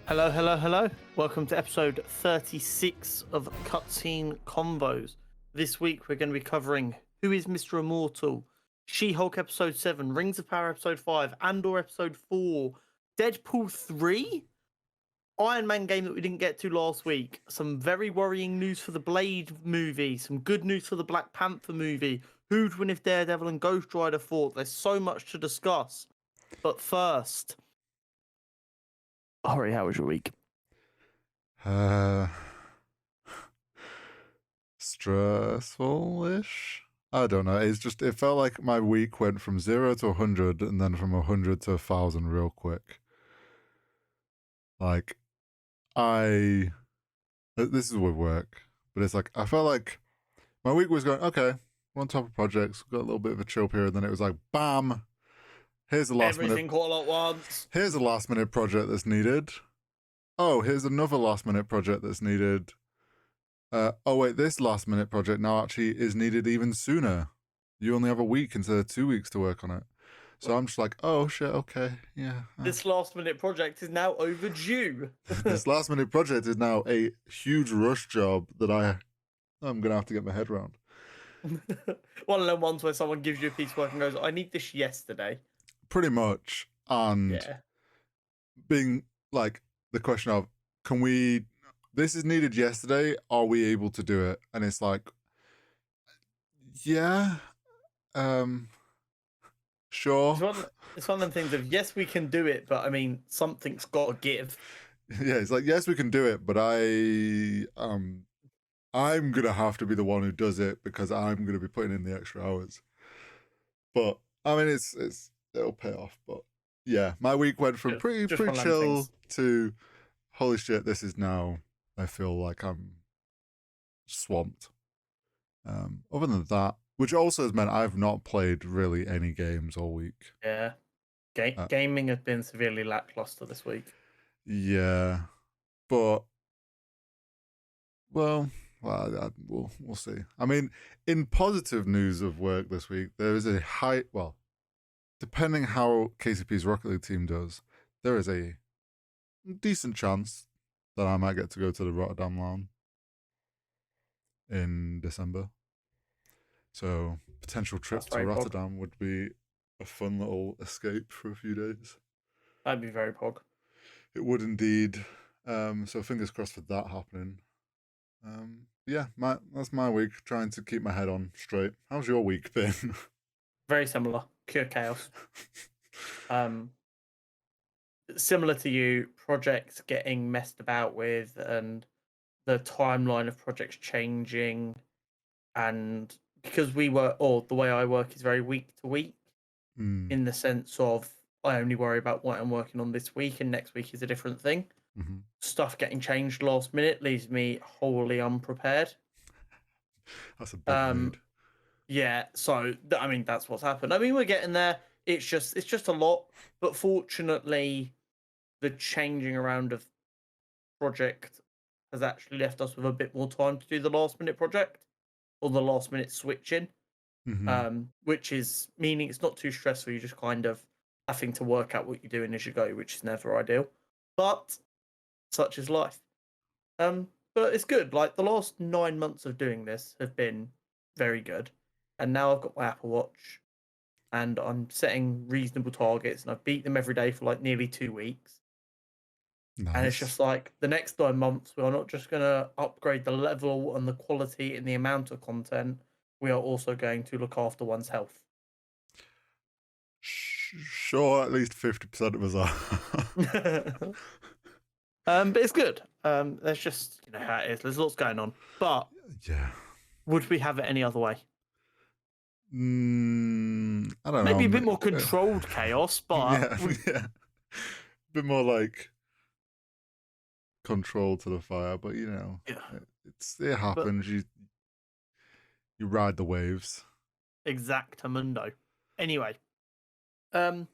Hello, hello, hello. Welcome to episode 36 of Cutscene Convos. This week we're going to be covering Who is Mr. Immortal, She-Hulk episode 7, Rings of Power episode 5, Andor episode 4, Deadpool 3, Iron Man game that we didn't get to last week, some very worrying news for the Blade movie, some good news for the Black Panther movie, who'd win if Daredevil and Ghost Rider fought. There's so much to discuss. But first, Ori, how was your week? Stressful-ish? I don't know. It felt like my week went from 0 to 100 and then from 100 to 1,000 real quick. Like, this is with work, but it's like, I felt like my week was going, okay, we're on top of projects, we've got a little bit of a chill period, then it was like, bam, here's a last Everything all at once. Here's a last minute project that's needed. Oh, here's another last minute project that's needed. Oh wait, this last minute project now actually is needed even sooner. You only have a week instead of 2 weeks to work on it. So I'm just like, oh shit, okay, yeah. This last minute project is now overdue. This last minute project is now a huge rush job that I'm gonna have to get my head around. One of them ones where someone gives you a piece of work and goes, I need this yesterday. Pretty much. And Yeah. being like the question of, this is needed yesterday, are we able to do it? And it's like, yeah, sure. It's one of them things of, yes, we can do it, but I mean, something's got to give. Yeah, it's like, yes, we can do it, but I'm gonna have to be the one who does it because I'm gonna be putting in the extra hours. But I mean, it'll pay off. But yeah, my week went from pretty chill to holy shit, this is now, I feel like I'm swamped. Other than that, which also has meant I've not played really any games all week. Yeah. Gaming has been severely lackluster this week. Yeah. But, we'll see. I mean, in positive news of work this week, there is a depending how KCP's Rocket League team does, there is a decent chance that I might get to go to the Rotterdam LAN in December. So potential trip to Rotterdam would be a fun little escape for a few days. That'd be very pog. It would indeed. So fingers crossed for that happening. Yeah, that's my week, trying to keep my head on straight. How's your week been? Very similar. Pure chaos. Similar to you, projects getting messed about with and the timeline of projects changing. And because the way I work is very week to week, in the sense of I only worry about what I'm working on this week and next week is a different thing. Mm-hmm. Stuff getting changed last minute leaves me wholly unprepared. That's a big mood. Yeah, so I mean that's what's happened. I mean we're getting there. It's just a lot, but fortunately, the changing around of project has actually left us with a bit more time to do the last minute project or the last minute switching. Mm-hmm. Which is meaning it's not too stressful. You're just kind of having to work out what you're doing as you go, which is never ideal. But such is life. But it's good. Like the last 9 months of doing this have been very good. And now I've got my Apple Watch and I'm setting reasonable targets and I've beat them every day for like nearly 2 weeks. Nice. And it's just like the next 9 months, we're not just going to upgrade the level and the quality and the amount of content. We are also going to look after one's health. Sure, at least 50% of us are. But it's good. There's just, how it is. There's lots going on. But yeah, would we have it any other way? I don't know. Maybe a bit more controlled chaos, but yeah. A bit more like control to the fire, but it happens. But you ride the waves. Exactamundo. Anyway, so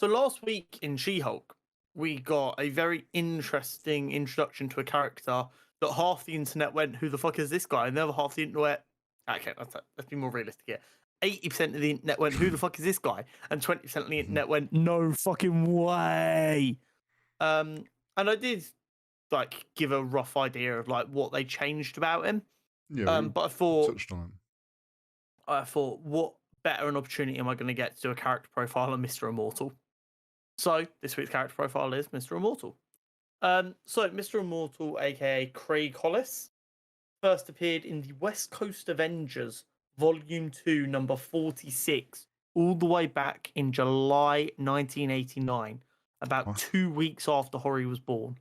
last week in She-Hulk, we got a very interesting introduction to a character that half the internet went, "Who the fuck is this guy?" And the other half the internet, okay, let's be more realistic here. 80% of the internet went, "Who the fuck is this guy?" And 20% of the internet went, "No fucking way." And I did like give a rough idea of like what they changed about him. Yeah, But we touched on I thought, what better an opportunity am I going to get to do a character profile on Mr. Immortal? So this week's character profile is Mr. Immortal. So Mr. Immortal, aka Craig Hollis, first appeared in the West Coast Avengers Volume 2, number 46, all the way back in July 1989, about What? 2 weeks after Horry was born.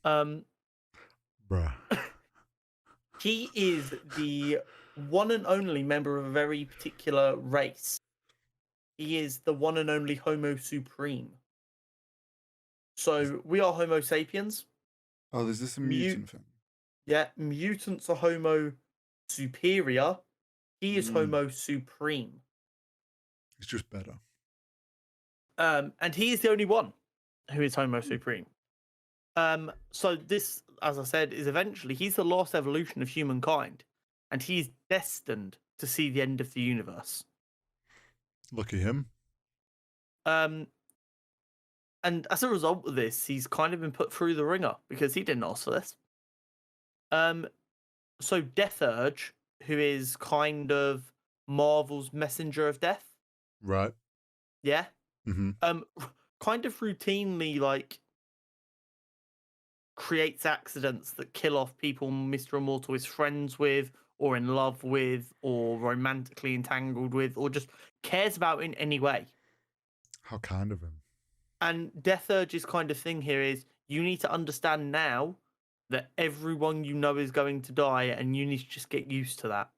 Um, bruh. he is the one and only member of a very particular race. He is the one and only Homo Supreme. So we are Homo sapiens. Oh, is this a mutant thing? Yeah, mutants are Homo superior. He is Homo Supreme. It's just better. And he is the only one who is Homo Supreme. So this, as I said, is eventually he's the last evolution of humankind, and he's destined to see the end of the universe. Lucky him. And as a result of this, he's kind of been put through the ringer because he didn't ask for this. So Death Urge, who is kind of Marvel's messenger of death. Right. Yeah. Mm-hmm. Kind of routinely like creates accidents that kill off people Mr. Immortal is friends with, or in love with, or romantically entangled with, or just cares about in any way. How kind of him. And Death Urge's kind of thing here is you need to understand now that everyone you know is going to die, and you need to just get used to that.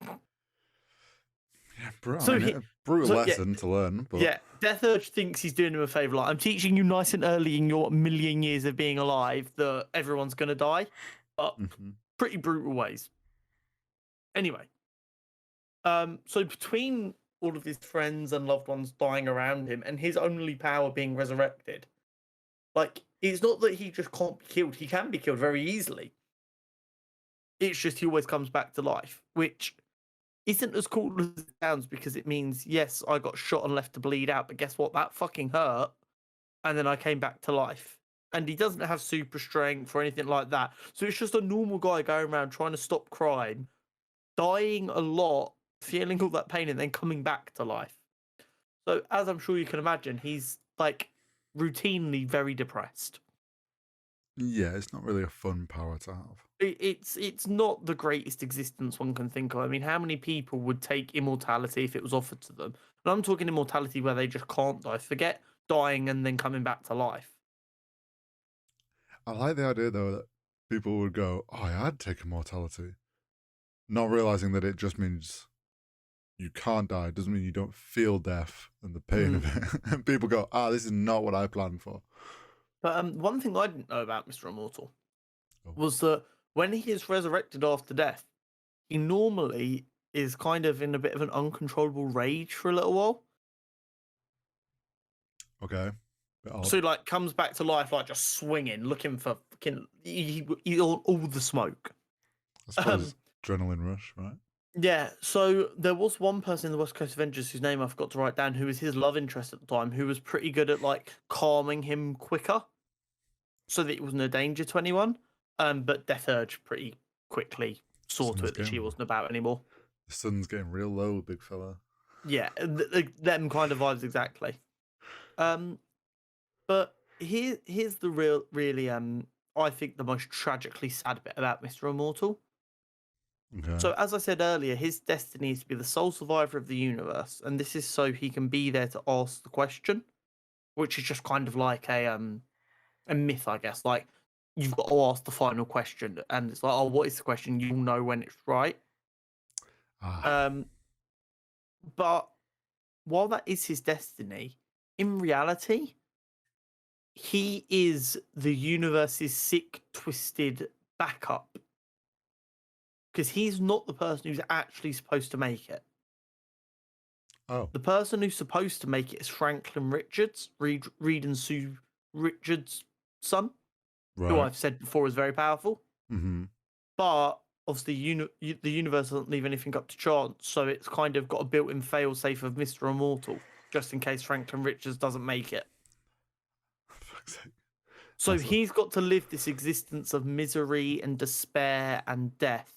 Yeah, bro. So a brutal lesson to learn. But... Yeah, Death Urge thinks he's doing him a favour. Like, I'm teaching you nice and early in your million years of being alive that everyone's going to die, but pretty brutal ways. Anyway, so between all of his friends and loved ones dying around him and his only power being resurrected, like, it's not that he just can't be killed. He can be killed very easily. It's just he always comes back to life, which isn't as cool as it sounds, because it means, yes, I got shot and left to bleed out, but guess what? That fucking hurt. And then I came back to life. And he doesn't have super strength or anything like that. So it's just a normal guy going around trying to stop crime, dying a lot, feeling all that pain, and then coming back to life. So as I'm sure you can imagine, he's like routinely very depressed. Yeah, it's not really a fun power to have. It's not the greatest existence one can think of. I mean, how many people would take immortality if it was offered to them? And I'm talking immortality where they just can't die. Forget dying and then coming back to life. I like the idea, though, that people would go, oh, I'd take immortality. Not realizing that it just means you can't die. It doesn't mean you don't feel death and the pain of it. And people go, this is not what I planned for. But one thing I didn't know about Mr. Immortal was that when he is resurrected after death, he normally is kind of in a bit of an uncontrollable rage for a little while. Okay. So he like comes back to life, like just swinging, looking for fucking all the smoke. I suppose adrenaline rush, right? Yeah. So there was one person in the West Coast Avengers whose name I forgot to write down, who was his love interest at the time, who was pretty good at like calming him quicker, so that he wasn't a danger to anyone. But Death Urge pretty quickly saw to it that she wasn't about anymore. The sun's getting real low, big fella. Yeah, them kind of vibes exactly. But here's the really I think the most tragically sad bit about Mr. Immortal. Okay. So as I said earlier, his destiny is to be the sole survivor of the universe, and this is so he can be there to ask the question, which is just kind of like a myth, I guess. Like, you've got to ask the final question, and it's like, oh, what is the question? You'll know when it's right. But while that is his destiny, in reality, he is the universe's sick, twisted backup. Because he's not the person who's actually supposed to make it. Oh. The person who's supposed to make it is Franklin Richards, Reed and Sue Richards' son, who I've said before is very powerful. Mm-hmm. But obviously, the universe doesn't leave anything up to chance, so it's kind of got a built-in fail-safe of Mr. Immortal, just in case Franklin Richards doesn't make it. For fuck's sake. So he's got to live this existence of misery and despair and death.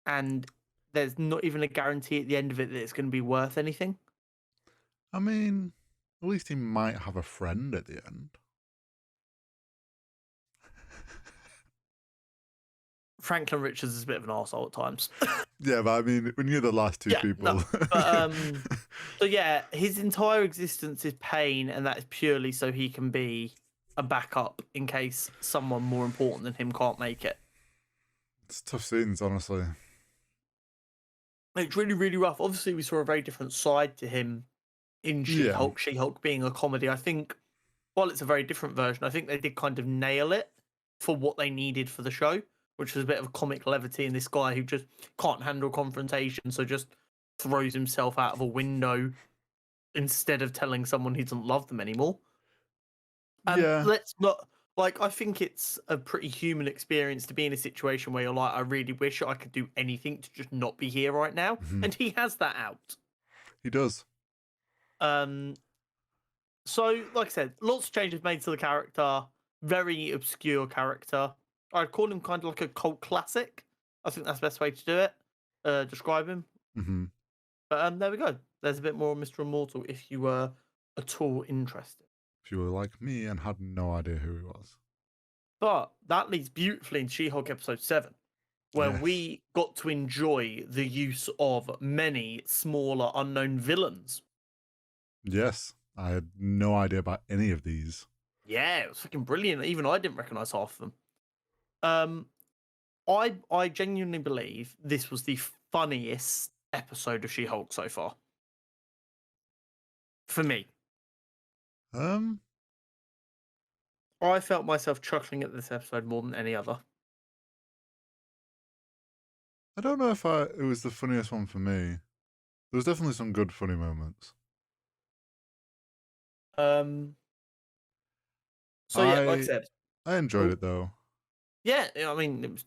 And there's not even a guarantee at the end of it that it's going to be worth anything. I mean, at least he might have a friend at the end. Franklin Richards is a bit of an arsehole at times. Yeah, but I mean, when you're the last two people. No, but, so yeah, his entire existence is pain, and that is purely so he can be a backup in case someone more important than him can't make it. It's tough scenes, honestly. It's really, really rough. Obviously, we saw a very different side to him in She-Hulk. Yeah. She-Hulk being a comedy. I think, while it's a very different version, I think they did kind of nail it for what they needed for the show, which was a bit of comic levity in this guy who just can't handle confrontation, so just throws himself out of a window instead of telling someone he doesn't love them anymore. Yeah. Let's not, like, I think it's a pretty human experience to be in a situation where you're like, I really wish I could do anything to just not be here right now. Mm-hmm. And he has that out. He does. So, like I said, lots of changes made to the character. Very obscure character. I'd call him kind of like a cult classic. I think that's the best way to do it. Describe him. Mm-hmm. But there we go. There's a bit more of Mr. Immortal if you were at all interested. If you were like me and had no idea who he was. But that leads beautifully in She-Hulk episode 7, where we got to enjoy the use of many smaller unknown villains. Yes. I had no idea about any of these. Yeah, it was fucking brilliant. Even I didn't recognize half of them. I genuinely believe this was the funniest episode of She-Hulk so far. For me. I felt myself chuckling at this episode more than any other. I don't know if it was the funniest one for me. There was definitely some good funny moments. So yeah, like I said, I enjoyed it though. Yeah, I mean, it was,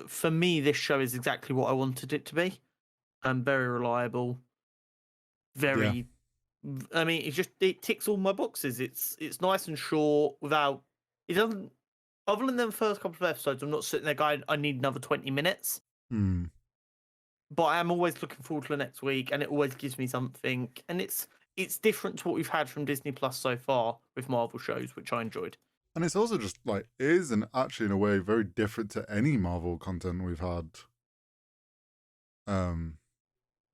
for me, this show is exactly what I wanted it to be. Very reliable, very. Yeah. I mean, it ticks all my boxes. It's nice and short. Without it doesn't. Other than the first couple of episodes, I'm not sitting there going, I need another 20 minutes. But I am always looking forward to the next week, and it always gives me something. And it's different to what we've had from Disney Plus so far with Marvel shows, which I enjoyed. And it's also just like, it is actually in a way very different to any Marvel content we've had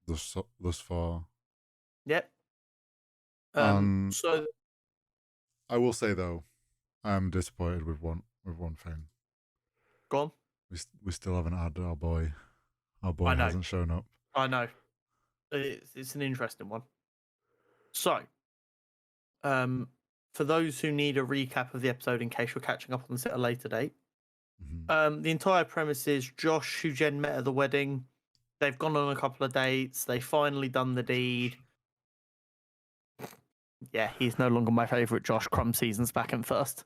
thus far. Yep. So I will say though, I am disappointed with one thing. Go on. We still haven't had our boy. Our boy hasn't shown up. I know. It's an interesting one. So, for those who need a recap of the episode in case you're catching up on this at a later date, the entire premise is Josh, who Jen met at the wedding, they've gone on a couple of dates, they finally done the deed. Yeah, he's no longer my favourite Josh. Crumb season's back in first.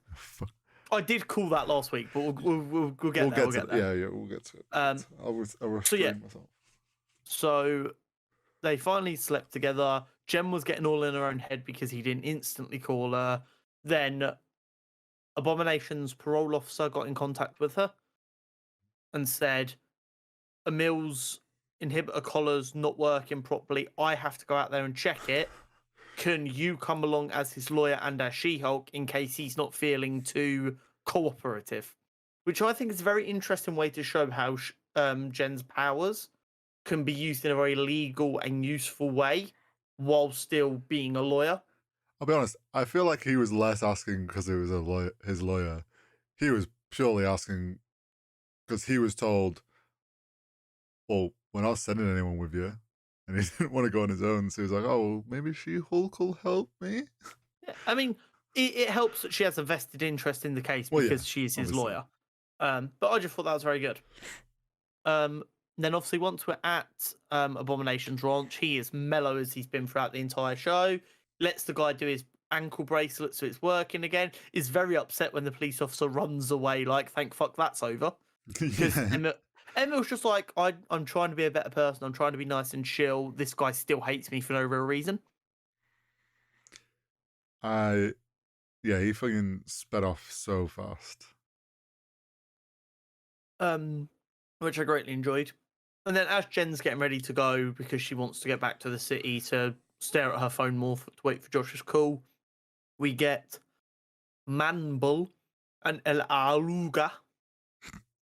I did call that last week, but we'll get there. Yeah, we'll get to it. I'll restrain myself. So they finally slept together. Jen was getting all in her own head because he didn't instantly call her. Then Abomination's parole officer got in contact with her and said, Emil's inhibitor collar's not working properly. I have to go out there and check it. Can you come along as his lawyer and as She-Hulk in case he's not feeling too cooperative? Which I think is a very interesting way to show how Jen's powers can be used in a very legal and useful way while still being a lawyer. I'll be honest, I feel like he was less asking because he was his lawyer. He was purely asking because he was told, well, we're not sending anyone with you. And he didn't want to go on his own, so he was like, oh, well, maybe She-Hulk will help me? Yeah, I mean, it helps that she has a vested interest in the case because she's his lawyer. But I just thought that was very good. Then obviously once we're at Abomination's ranch, he is mellow as he's been throughout the entire show. Lets the guy do his ankle bracelet so it's working again. Is very upset when the police officer runs away like, thank fuck that's over. Because Emil's just like, I'm trying to be a better person. I'm trying to be nice and chill. This guy still hates me for no real reason. Yeah, he fucking sped off so fast. Which I greatly enjoyed. And then as Jen's getting ready to go because she wants to get back to the city to stare at her phone more to wait for Josh's call, we get Manbull and El Aruga,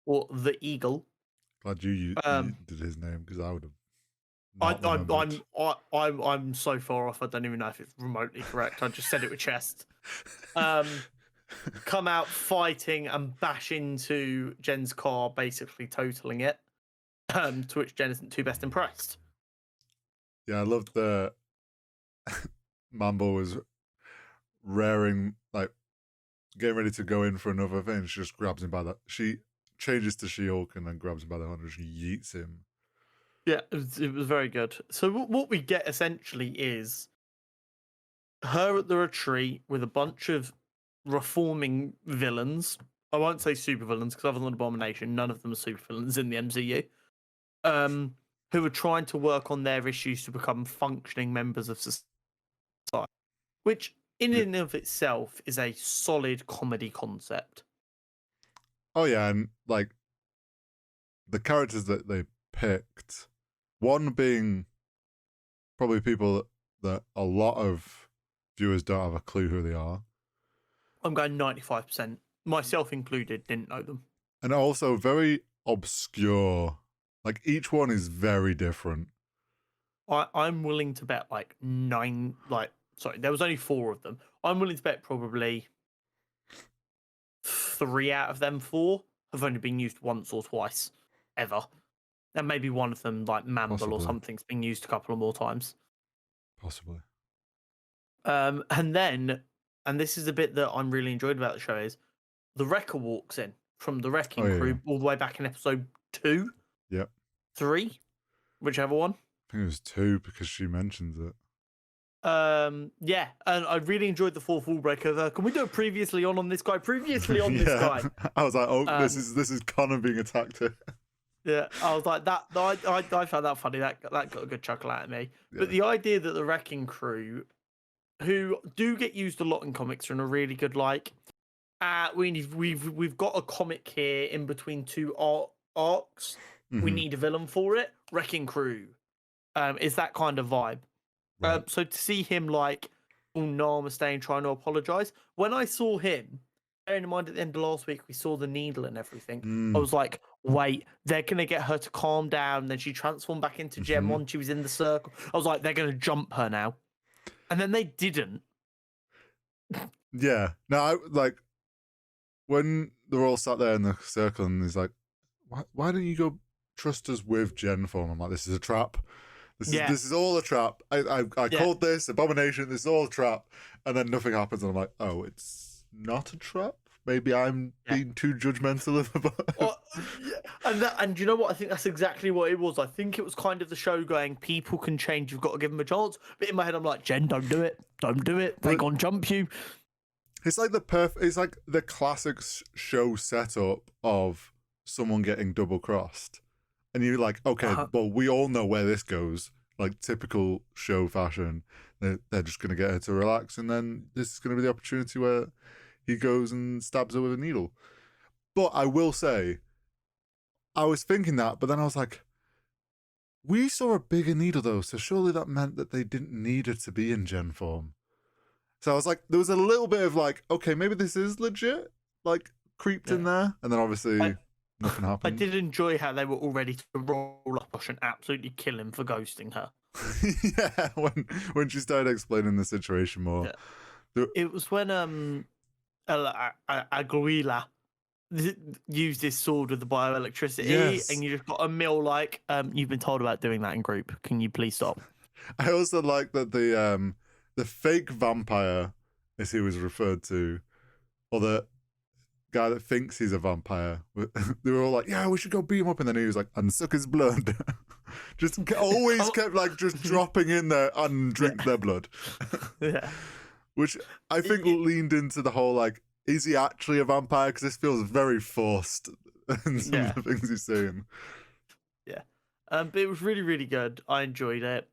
or the Eagle. Glad you did his name because I would have not remembered. I'm so far off. I don't even know if it's remotely correct. I just said it with chest. Come out fighting and bash into Jen's car, basically totaling it. To which Jen isn't too best impressed. Yeah, I loved the Mambo was raring, like getting ready to go in for another thing. She just grabs him by the. She changes to She-Hulk and then grabs him by the hand and she yeets him. Yeah, it was very good. So what we get essentially is her at the retreat with a bunch of reforming villains. I won't say supervillains because other than Abomination, none of them are supervillains in the MCU. Who are trying to work on their issues to become functioning members of society, which in and of itself is a solid comedy concept. Oh yeah, and like the characters that they picked, one being probably people that a lot of viewers don't have a clue who they are. I'm going 95%, myself included, didn't know them. And also very obscure. Like each one is very different. I'm willing to bet there was only 4 of them. I'm willing to bet probably 3 out of them 4 have only been used once or twice, ever. And maybe one of them, like Mamble or something's been used a couple of more times. Possibly. And this is the bit that I'm really enjoyed about the show is the Wrecker walks in from the Wrecking Crew all the way back in episode 2. Yep. 3, whichever one. I think it was 2 because she mentions it. Yeah, and I really enjoyed the 4th wall breaker. Can we do a previously on this guy? Previously on this guy. I was like, oh, this is Connor being attacked here. Yeah, I was like that. I found that funny. That got a good chuckle out of me. Yeah. But the idea that the Wrecking Crew, who do get used a lot in comics, are in a really good we've got a comic here in between 2 arcs. Mm-hmm. We need a villain for it. Wrecking Crew, is that kind of vibe. Right. So to see him like, oh no, I'm staying, trying to apologize. When I saw him, bearing in mind at the end of last week, we saw the needle and everything. I was like, wait, they're going to get her to calm down. Then she transformed back into Gem when she was in the circle. I was like, they're going to jump her now. And then they didn't. Yeah. No, when they're all sat there in the circle and he's like, why don't you go trust us with Gen form? I'm like, this is a trap. This is all a trap. I called this Abomination. This is all a trap. And then nothing happens. And I'm like, oh, it's not a trap? Maybe I'm being too judgmental about it. And you know what? I think that's exactly what it was. I think it was kind of the show going, people can change. You've got to give them a chance. But in my head, I'm like, Jen, don't do it. Don't do it. They're going to jump you. It's like it's like the classic show setup of someone getting double crossed. And you're like, okay, well, we all know where this goes. Like typical show fashion. They're just going to get her to relax. And then this is going to be the opportunity where he goes and stabs her with a needle. But I will say, I was thinking that, but then I was like, we saw a bigger needle though. So surely that meant that they didn't need her to be in Gen form. So I was like, there was a little bit of like, okay, maybe this is legit, like creeped in there. And then obviously... nothing happened. I did enjoy how they were all ready to roll up Josh and absolutely kill him for ghosting her. Yeah, when she started explaining the situation more. Yeah. It was when Aguila used his sword with the bioelectricity, and you just got a mill like, you've been told about doing that in group. Can you please stop? I also like that the fake vampire, as he was referred to, or the guy that thinks he's a vampire, they were all like, yeah, we should go beat him up, and then he was like, and suck his blood. Just always kept like just dropping in there and drink their blood. Yeah. Which I think leaned into the whole like, is he actually a vampire? Because this feels very forced in some of the things he's saying. Yeah. But it was really, really good. I enjoyed it.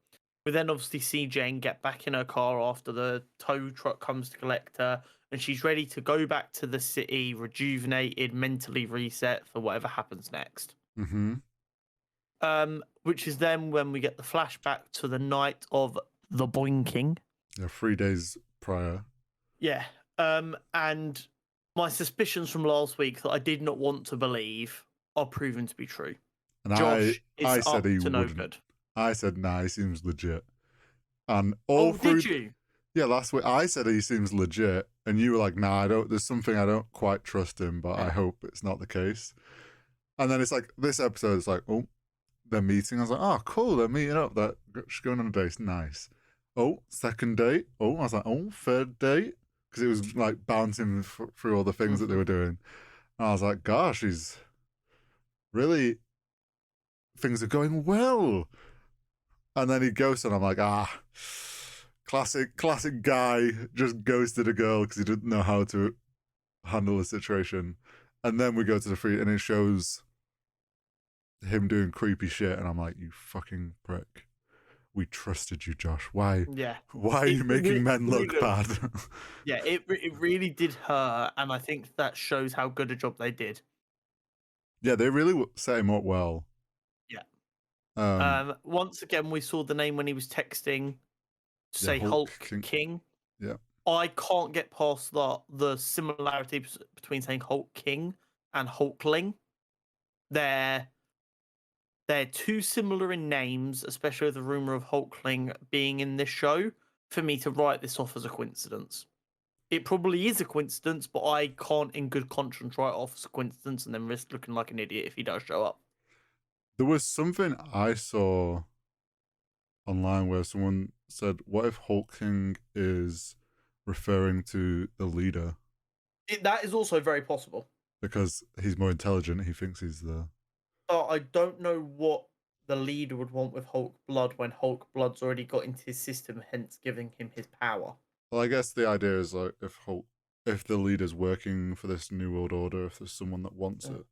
We then obviously see Jane get back in her car after the tow truck comes to collect her, and she's ready to go back to the city, rejuvenated, mentally reset for whatever happens next. Mm-hmm. Which is then when we get the flashback to the night of the boinking. Yeah, 3 days prior. Yeah. And my suspicions from last week that I did not want to believe are proven to be true. And Josh is I said up he to no wouldn't. good. I said, nah, he seems legit. And all Oh, through did you? yeah, last week I said he seems legit, and you were like, nah, I don't. There's something I don't quite trust him, but I hope it's not the case. And then it's like this episode is like, oh, they're meeting. I was like, oh, cool, they're meeting up. That she's going on a date, nice. Oh, second date. Oh, I was like, oh, third date, because it was like bouncing through all the things that they were doing. And I was like, gosh, he's really things are going well. And then he ghosts, and I'm like, classic guy just ghosted a girl because he didn't know how to handle the situation. And then we go to the free, and it shows him doing creepy shit, and I'm like, you fucking prick. We trusted you, Josh. Why? Yeah. Why are you making men look bad? Yeah, it really did hurt, and I think that shows how good a job they did. Yeah, they really set him up well. Yeah. Once again, we saw the name when he was texting to say Hulk King. Yeah. I can't get past the similarity between saying Hulk King and Hulkling. They're too similar in names, especially with the rumor of Hulkling being in this show, for me to write this off as a coincidence. It probably is a coincidence, but I can't in good conscience write off as a coincidence and then risk looking like an idiot if he does show up. There was something I saw online where someone said, what if Hulk King is referring to the leader? That is also very possible. Because he's more intelligent, he thinks he's the... I don't know what the leader would want with Hulk blood when Hulk blood's already got into his system, hence giving him his power. Well, I guess the idea is like if the leader's working for this new world order, if there's someone that wants it.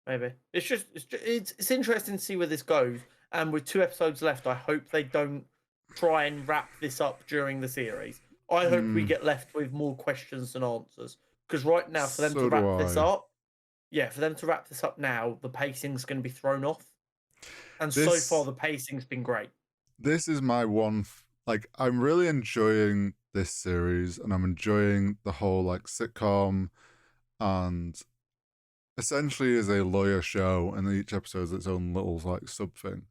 Maybe it's interesting to see where this goes. And with 2 episodes left, I hope they don't try and wrap this up during the series. I hope we get left with more questions than answers. Because right now, for them to wrap this up, for them to wrap this up now, the pacing's going to be thrown off. And so far, the pacing's been great. This is my one. Like, I'm really enjoying this series, and I'm enjoying the whole like sitcom, and essentially is a lawyer show, and each episode is its own little like sub thing.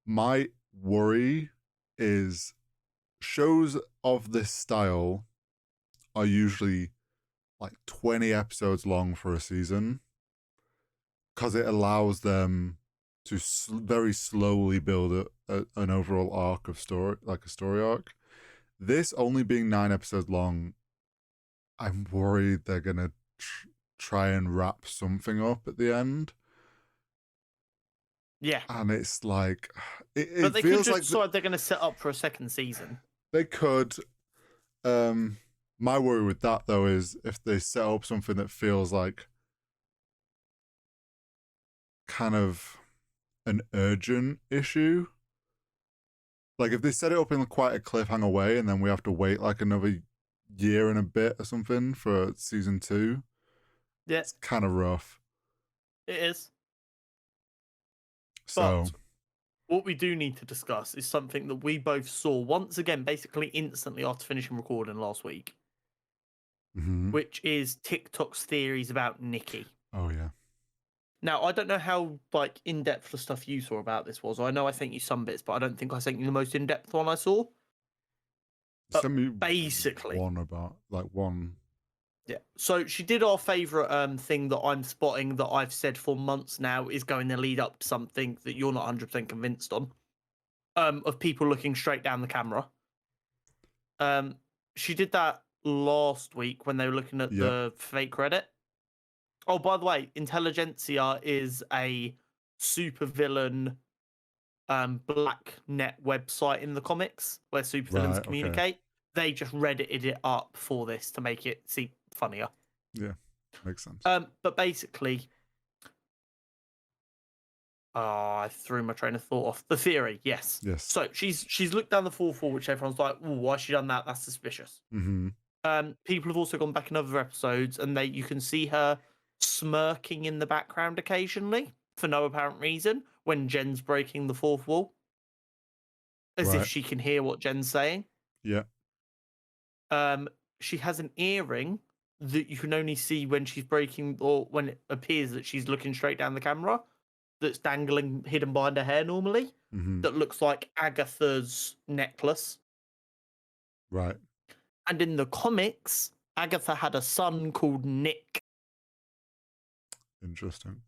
My worry is shows of this style are usually like 20 episodes long for a season, because it allows them to very slowly build an overall arc of story, like a story arc. This only being 9 episodes long, I'm worried they're gonna try and wrap something up at the end. Yeah, and it's like but they feels could just like decide they're going to set up for a second season. They could. My worry with that though is if they set up something that feels like kind of an urgent issue. Like if they set it up in quite a cliffhanger way, and then we have to wait like another year and a bit or something for season 2. Yeah, it's kind of rough. It is. So, but what we do need to discuss is something that we both saw once again, basically instantly after finishing recording last week, which is TikTok's theories about Nikki. Oh yeah. Now, I don't know how like in-depth the stuff you saw about this was. I know I sent you some bits, but I don't think I sent you the most in-depth one I saw. Send me basically one. Yeah. So she did our favourite thing that I'm spotting that I've said for months now is going to lead up to something that you're not 100% convinced on. Of people looking straight down the camera. She did that last week when they were looking at the fake Reddit. Oh, by the way, Intelligentsia is a supervillain black net website in the comics where supervillains communicate. Okay. They just Reddited it up for this to make it seem funnier. Yeah, makes sense. But basically, I threw my train of thought off. The theory, yes. Yes. So she's looked down the 4-4, which everyone's like, "Ooh, why she done that? That's suspicious." Mm-hmm. People have also gone back in other episodes, and you can see her smirking in the background occasionally for no apparent reason when Jen's breaking the fourth wall, as if Right. she can hear what Jen's saying. Yeah. She has an earring that you can only see when she's breaking, or when it appears that she's looking straight down the camera, that's dangling hidden behind her hair normally, Mm-hmm. that looks like Agatha's necklace. Right. And in the comics, Agatha had a son called Nick. Interesting.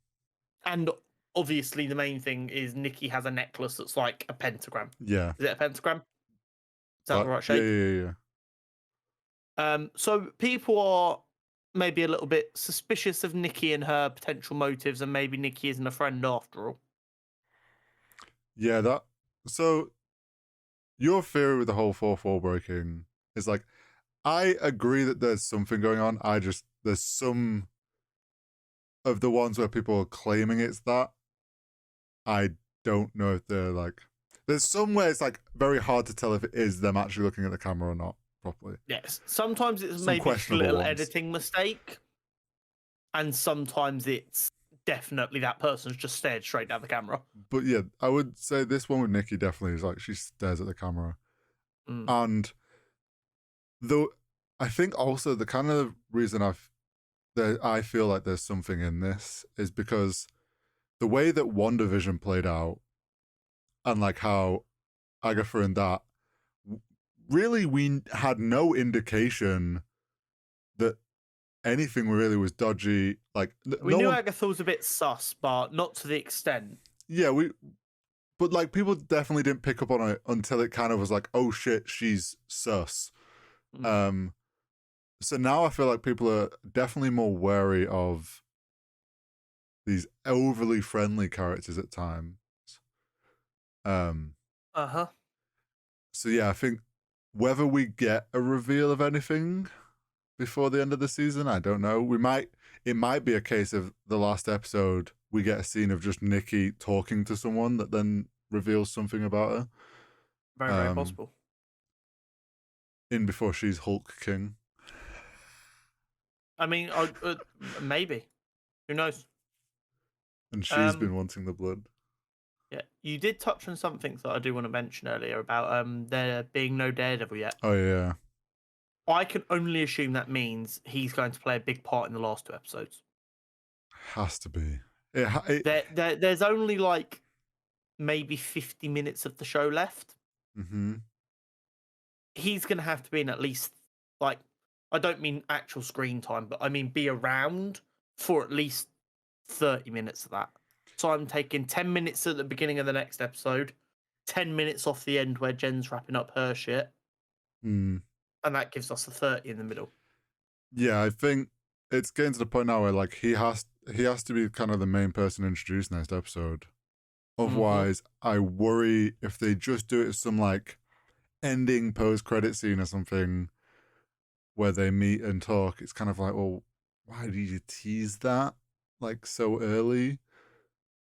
And obviously the main thing is Nikki has a necklace that's like a pentagram. Yeah. Is it a pentagram? Is that the right Yeah, shape? yeah. So people are maybe a little bit suspicious of Nikki and her potential motives, and maybe Nikki isn't a friend after all. Yeah, so your theory with the whole 4-4 breaking is like, I agree that there's something going on. There's some of the ones where people are claiming it's that. I don't know if they're like, there's some where it's like very hard to tell if it is them actually looking at the camera or not properly. Yes, sometimes it's Some maybe just a questionable little ones. editing mistake, and sometimes it's definitely that person's just stared straight down the camera. But yeah, I would say this one with Nikki definitely is like she stares at the camera. And though I think also the kind of reason I feel like there's something in this is because the way that WandaVision played out, and like how Agatha and that, really we had no indication that anything really was dodgy. Like We knew Agatha was a bit sus, but not to the extent. Yeah, but like people definitely didn't pick up on it until it kind of was like, oh shit, she's sus. So now I feel like people are definitely more wary of these overly friendly characters at times. So yeah, I think whether we get a reveal of anything before the end of the season, I don't know. It might be a case of the last episode we get a scene of just Nikki talking to someone that then reveals something about her. Very possible. In before she's Hulk King. I mean, maybe. Who knows? And she's been wanting the blood. Yeah, you did touch on something that I do want to mention earlier about there being no Daredevil yet. Oh yeah. I can only assume that means he's going to play a big part in the last 2 episodes. Has to be. There's only like maybe 50 minutes of the show left. Mm-hmm. He's going to have to be in at least, like, I don't mean actual screen time, but I mean be around for at least 30 minutes of that. So I'm taking 10 minutes at the beginning of the next episode, 10 minutes off the end where Jen's wrapping up her shit. And that gives us a 30 in the middle. Yeah, I think it's getting to the point now where like he has to be kind of the main person introduced next episode. Otherwise, I worry if they just do it as some like ending post-credit scene or something where they meet and talk. It's kind of like, well, why did you tease that like so early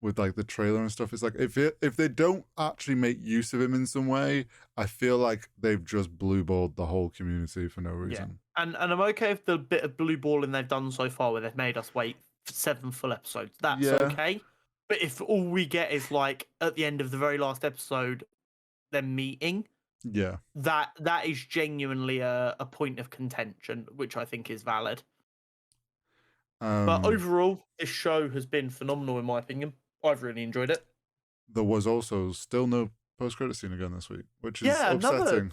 with like the trailer and stuff? It's like if they don't actually make use of him in some way, I feel like they've just blue-balled the whole community for no reason. Yeah. And I'm okay with the bit of blue balling they've done so far where they've made us wait for 7 full episodes. That's okay. But if all we get is like at the end of the very last episode, them meeting, that is genuinely a point of contention, which I think is valid. But overall, this show has been phenomenal in my opinion. I've really enjoyed it. There was also still no post-credit scene again this week, which is upsetting.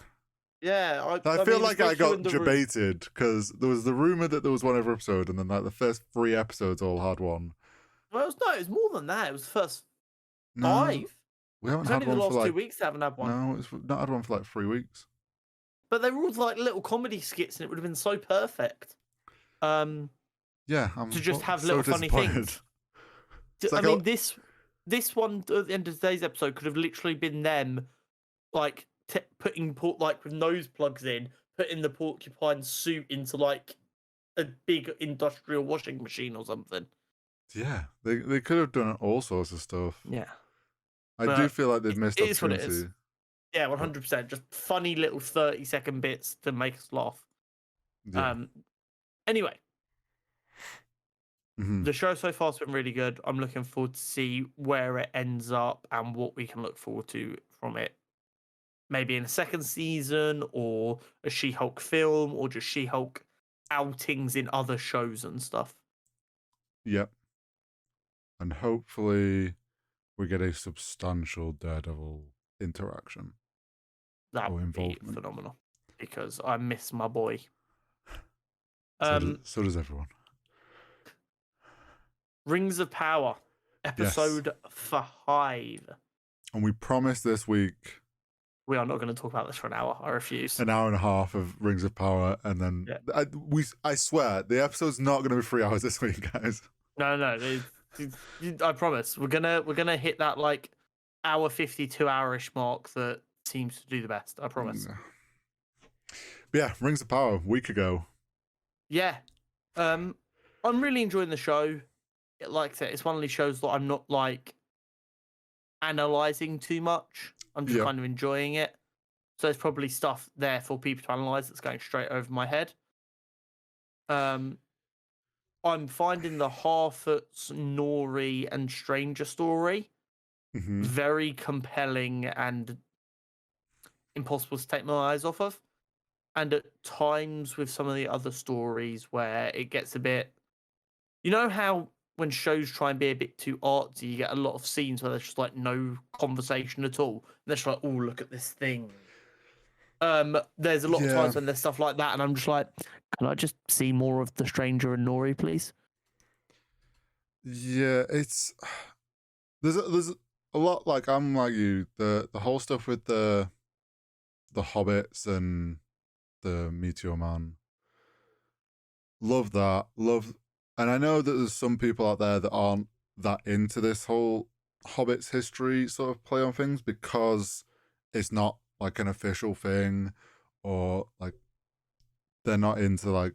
I feel like I got debated because there was the rumor that there was one every episode, and then like the first 3 episodes all had one. Well, it was more than that. It was the first 5. We haven't had one the last for like 2 weeks. Haven't had one. No, it's not had one for like 3 weeks. But they were all like little comedy skits, and it would have been so perfect. I'm to just have so little funny things. Like I mean, this one at the end of today's episode could have literally been them, like putting like with nose plugs in, putting the porcupine suit into like a big industrial washing machine or something. Yeah, they could have done all sorts of stuff. Yeah, I do but feel like they've it missed is what it is. opportunity. Yeah, But 100%. Just funny little 30-second bits to make us laugh. yeah. Anyway, Hmm. the show so far has been really good. I'm looking forward to see where it ends up and what we can look forward to from it. Maybe in a second season, or a She-Hulk film, or just She-Hulk outings in other shows and stuff. Yep. And hopefully we get a substantial Daredevil interaction That or would be involvement. phenomenal because I miss my boy. So does everyone. Rings of Power, Yes. episode 5. And we promised this week We are not going to talk about this for an hour. I refuse. an hour and a half of Rings of Power, and then Yeah. I swear the episode's not going to be 3 hours this week, guys. No. I promise. We're gonna hit that like hour 52 hourish mark that seems to do the best. I promise. But yeah, Rings of Power, week ago. Yeah. I'm really enjoying the show. Like I said, it's one of these shows that I'm not like analyzing too much. I'm just Yeah. kind of enjoying it. So there's probably stuff there for people to analyze that's going straight over my head. I'm finding the Harfoot's Nori and Stranger story Mm-hmm. very compelling and impossible to take my eyes off of. And at times with some of the other stories where it gets a bit, you know how when shows try and be a bit too artsy, you get a lot of scenes where there's just like no conversation at all. And they're just like, oh, look at this thing. There's a lot of times when there's stuff like that, and I'm just like, can I just see more of the Stranger and Nori, please? Yeah, it's there's a lot, like I'm like you, the whole stuff with the hobbits and the Meteor Man. Love that. And I know that there's some people out there that aren't that into this whole Hobbits history sort of play on things because it's not like an official thing, or like they're not into like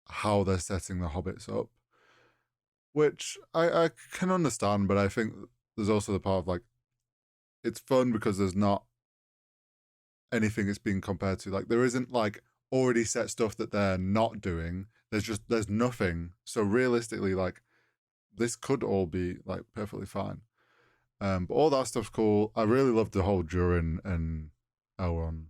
how they're setting the Hobbits up, which I can understand, but I think there's also the part of like it's fun because there's not anything it's being compared to. Like there isn't like already set stuff that they're not doing. There's nothing. So realistically, like this could all be like perfectly fine. But all that stuff's cool. I really love the whole Durin and Elrond.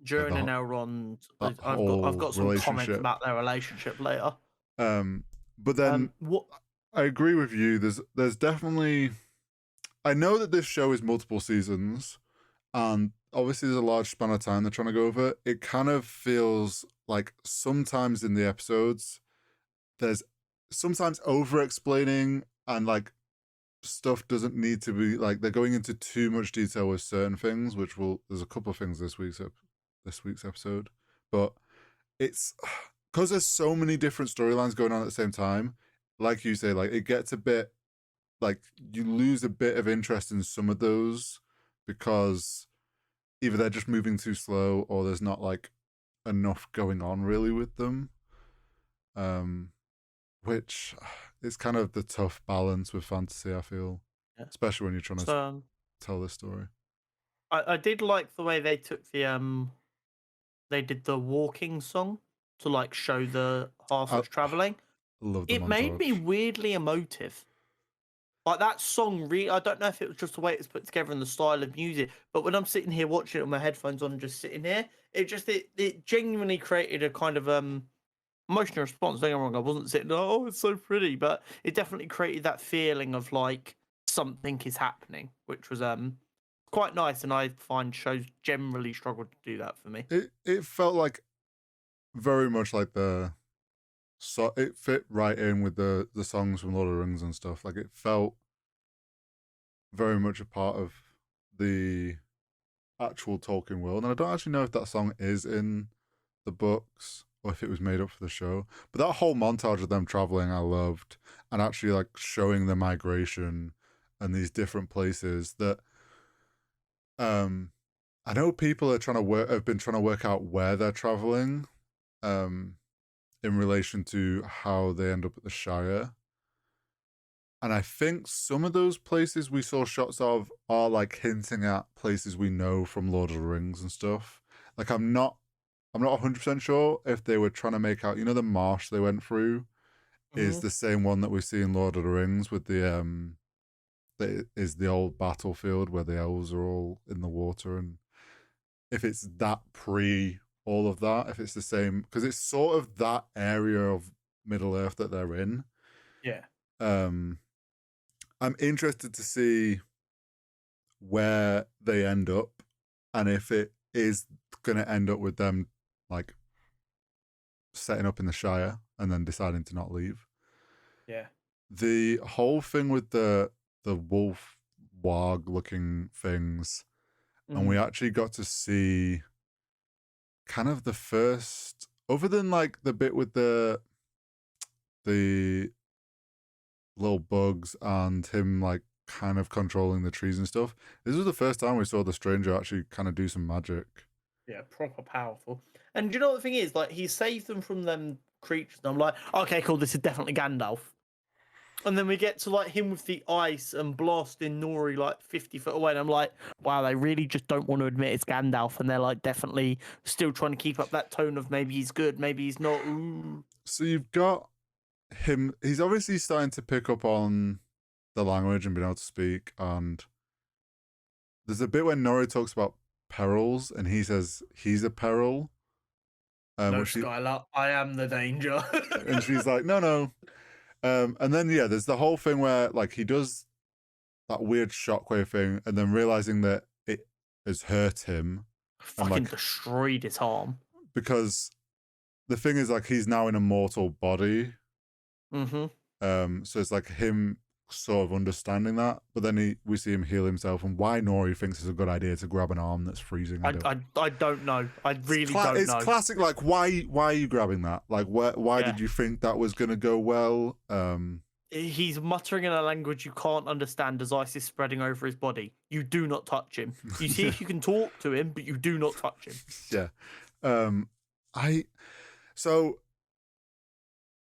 Durin and Elrond, That I've whole got some comments relationship. about their relationship later. But then What? I agree with you. There's definitely, I know that this show is multiple seasons, and obviously there's a large span of time they're trying to go over. It kind of feels like sometimes in the episodes, there's sometimes over explaining, and like stuff doesn't need to be like they're going into too much detail with certain things, which will there's a couple of things this week's episode, but it's because there's so many different storylines going on at the same time. Like you say, like it gets a bit like you lose a bit of interest in some of those because either they're just moving too slow or there's not like enough going on really with them. Which is kind of the tough balance with fantasy, I feel, Yeah. especially when you're trying to tell this story. I did like the way they took they did the walking song to like show the Harfoot's traveling. Love the It made me montage. weirdly emotive. Like that song, I don't know if it was just the way it's put together and the style of music, but when I'm sitting here watching it with my headphones on and just sitting here, it genuinely created a kind of emotional response. Don't get me wrong, I wasn't sitting, oh, it's so pretty, but it definitely created that feeling of like something is happening, which was quite nice. And I find shows generally struggle to do that for me. It felt like very much like so it fit right in with the songs from Lord of the Rings and stuff. Like it felt very much a part of the actual Tolkien world. And I don't actually know if that song is in the books or if it was made up for the show. But that whole montage of them traveling, I loved, and actually like showing the migration and these different places that I know people are have been trying to work out where they're traveling in relation to how they end up at the Shire. And I think some of those places we saw shots of are like hinting at places we know from Lord of the Rings and stuff. Like I'm not 100% sure if they were trying to make out, the marsh they went through is the same one that we see in Lord of the Rings with that is the old battlefield where the elves are all in the water, and if it's that pre all of that, if it's the same, because it's sort of that area of Middle Earth that they're in. Yeah. I'm interested to see where they end up and if it is going to end up with them like setting up in the Shire and then deciding to not leave. Yeah. The whole thing with the wolf warg looking things, and we actually got to see kind of the first, other than like the bit with the little bugs and him like kind of controlling the trees and stuff. This was the first time we saw the stranger actually kind of do some magic. Yeah, proper powerful. And you know what the thing is? Like, he saved them from them creatures. And I'm like, okay, cool, this is definitely Gandalf. And then we get to like him with the ice and blasting Nori like 50 foot away. And I'm like, wow, they really just don't want to admit it's Gandalf. And they're like definitely still trying to keep up that tone of maybe he's good, maybe he's not. Ooh. So you've got him, he's obviously starting to pick up on the language and being able to speak. And there's a bit when Nori talks about perils and he says he's a peril. No, Skylar, I am the danger. And she's like, no. And then, yeah, there's the whole thing where like he does that weird shockwave thing and then realizing that it has hurt him. Fucking and, like, destroyed his arm. Because the thing is, like, he's now in a mortal body. So it's like him sort of understanding that, but then we see him heal himself, and why Nori thinks it's a good idea to grab an arm that's freezing. I don't know. I really don't know. It's classic. Like, why are you grabbing that? Like, why did you think that was going to go well? He's muttering in a language you can't understand as ice is spreading over his body. You do not touch him. You see if you can talk to him, but you do not touch him. Yeah. So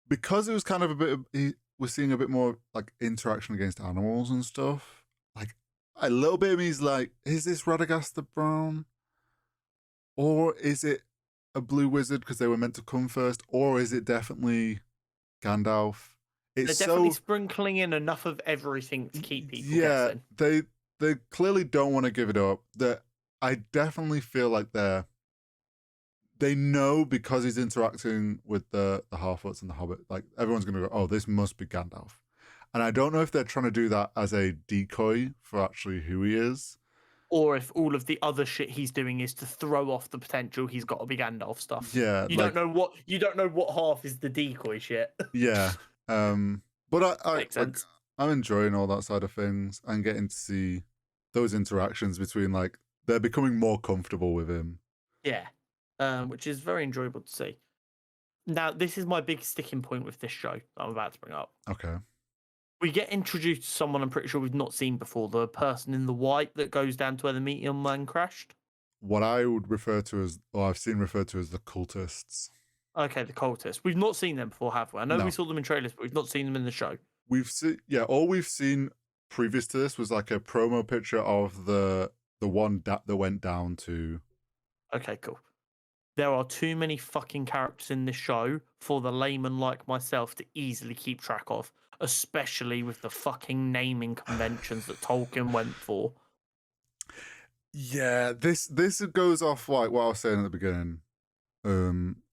because it was kind of a bit of, we're seeing a bit more like interaction against animals and stuff. Like a little bit of me is like, is this Radagast the Brown? Or is it a blue wizard because they were meant to come first? Or is it definitely Gandalf? They're definitely sprinkling in enough of everything to keep people guessing. They clearly don't want to give it up. I definitely feel like they know because he's interacting with the Harfoots and the Hobbit. Like everyone's going to go, oh, this must be Gandalf. And I don't know if they're trying to do that as a decoy for actually who he is, or if all of the other shit he's doing is to throw off the potential he's got to be Gandalf stuff. Yeah, you don't know what half is the decoy shit. Yeah, but Makes sense. I'm enjoying all that side of things and getting to see those interactions between like they're becoming more comfortable with him. Yeah. Which is very enjoyable to see. Now, this is my big sticking point with this show that I'm about to bring up. Okay. We get introduced to someone I'm pretty sure we've not seen before, the person in the white that goes down to where the Meteor Man crashed. What I would refer to as, or I've seen referred to as the cultists. Okay, the cultists. We've not seen them before, have we? I know we saw them in trailers, but we've not seen them in the show. All we've seen previous to this was like a promo picture of the one that went down to. Okay, cool. There are too many fucking characters in this show for the layman like myself to easily keep track of, especially with the fucking naming conventions that Tolkien went for. Yeah, this goes off like what I was saying at the beginning.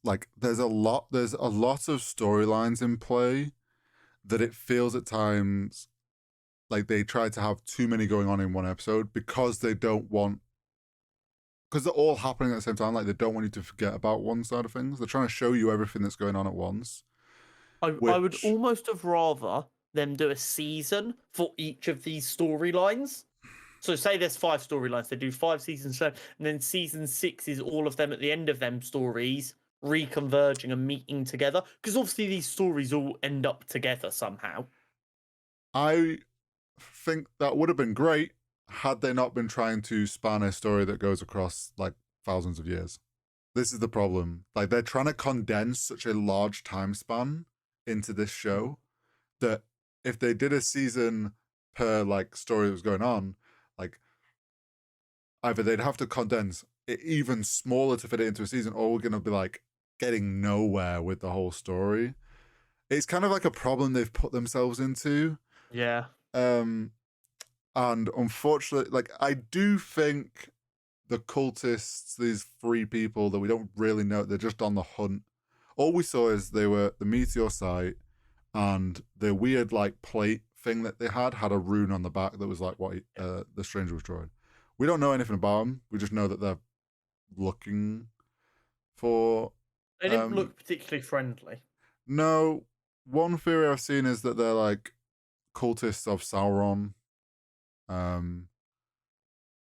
Like there's a lot of storylines in play that it feels at times like they try to have too many going on in one episode because they don't want. Because they're all happening at the same time, like they don't want you to forget about one side of things. They're trying to show you everything that's going on at once. I would almost have rather them do a season for each of these storylines. So say there's 5 storylines, they do 5 seasons, and then season 6 is all of them at the end of them stories reconverging and meeting together. Because obviously these stories all end up together somehow. I think that would have been great had they not been trying to span a story that goes across like thousands of years. This is the problem. Like they're trying to condense such a large time span into this show that if they did a season per like story that was going on, like either they'd have to condense it even smaller to fit it into a season, or we're gonna be like getting nowhere with the whole story. It's kind of like a problem they've put themselves into. Yeah. And unfortunately, like I do think the cultists, these three people that we don't really know, they're just on the hunt. All we saw is they were the meteor site, and the weird like plate thing that they had a rune on the back that was like what the stranger was drawing. We don't know anything about them. We just know that they're looking for. They didn't look particularly friendly. No, one theory I've seen is that they're like cultists of Sauron,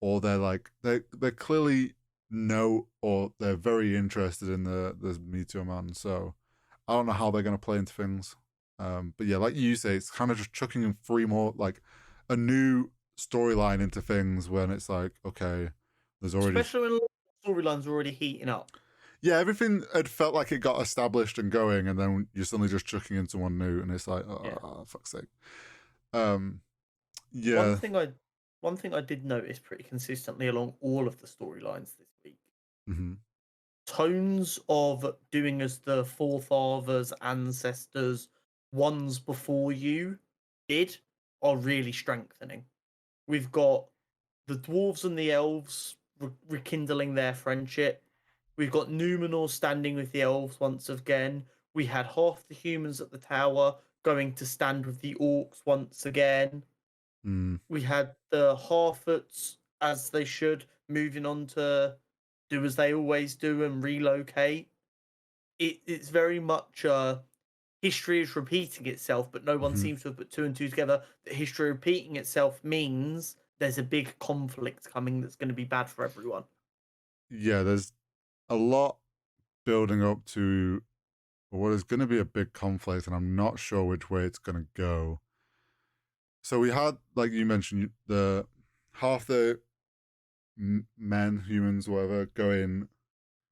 or they're like they clearly know, or they're very interested in the Meteor Man. So I don't know how they're going to play into things. But yeah, like you say, it's kind of just chucking in three more, like a new storyline into things when it's like, okay, there's already. Especially when a lot of storylines are already heating up. Yeah, everything had felt like it got established and going, and then you're suddenly just chucking into one new, and it's like, oh, fuck's sake. Yeah. One thing I did notice pretty consistently along all of the storylines this week. Mm-hmm. Tones of doing as the forefathers, ancestors, ones before you did are really strengthening. We've got the dwarves and the elves rekindling their friendship. We've got Numenor standing with the elves once again. We had half the humans at the tower going to stand with the orcs once again. Mm. We had the Harfoots, as they should, moving on to do as they always do and relocate. It's very much history is repeating itself, but no one Mm-hmm. seems to have put two and two together. That history repeating itself means there's a big conflict coming that's going to be bad for everyone. Yeah, there's a lot building up to what is going to be a big conflict, and I'm not sure which way it's going to go. So we had, like you mentioned, the half the men, humans, whatever, going,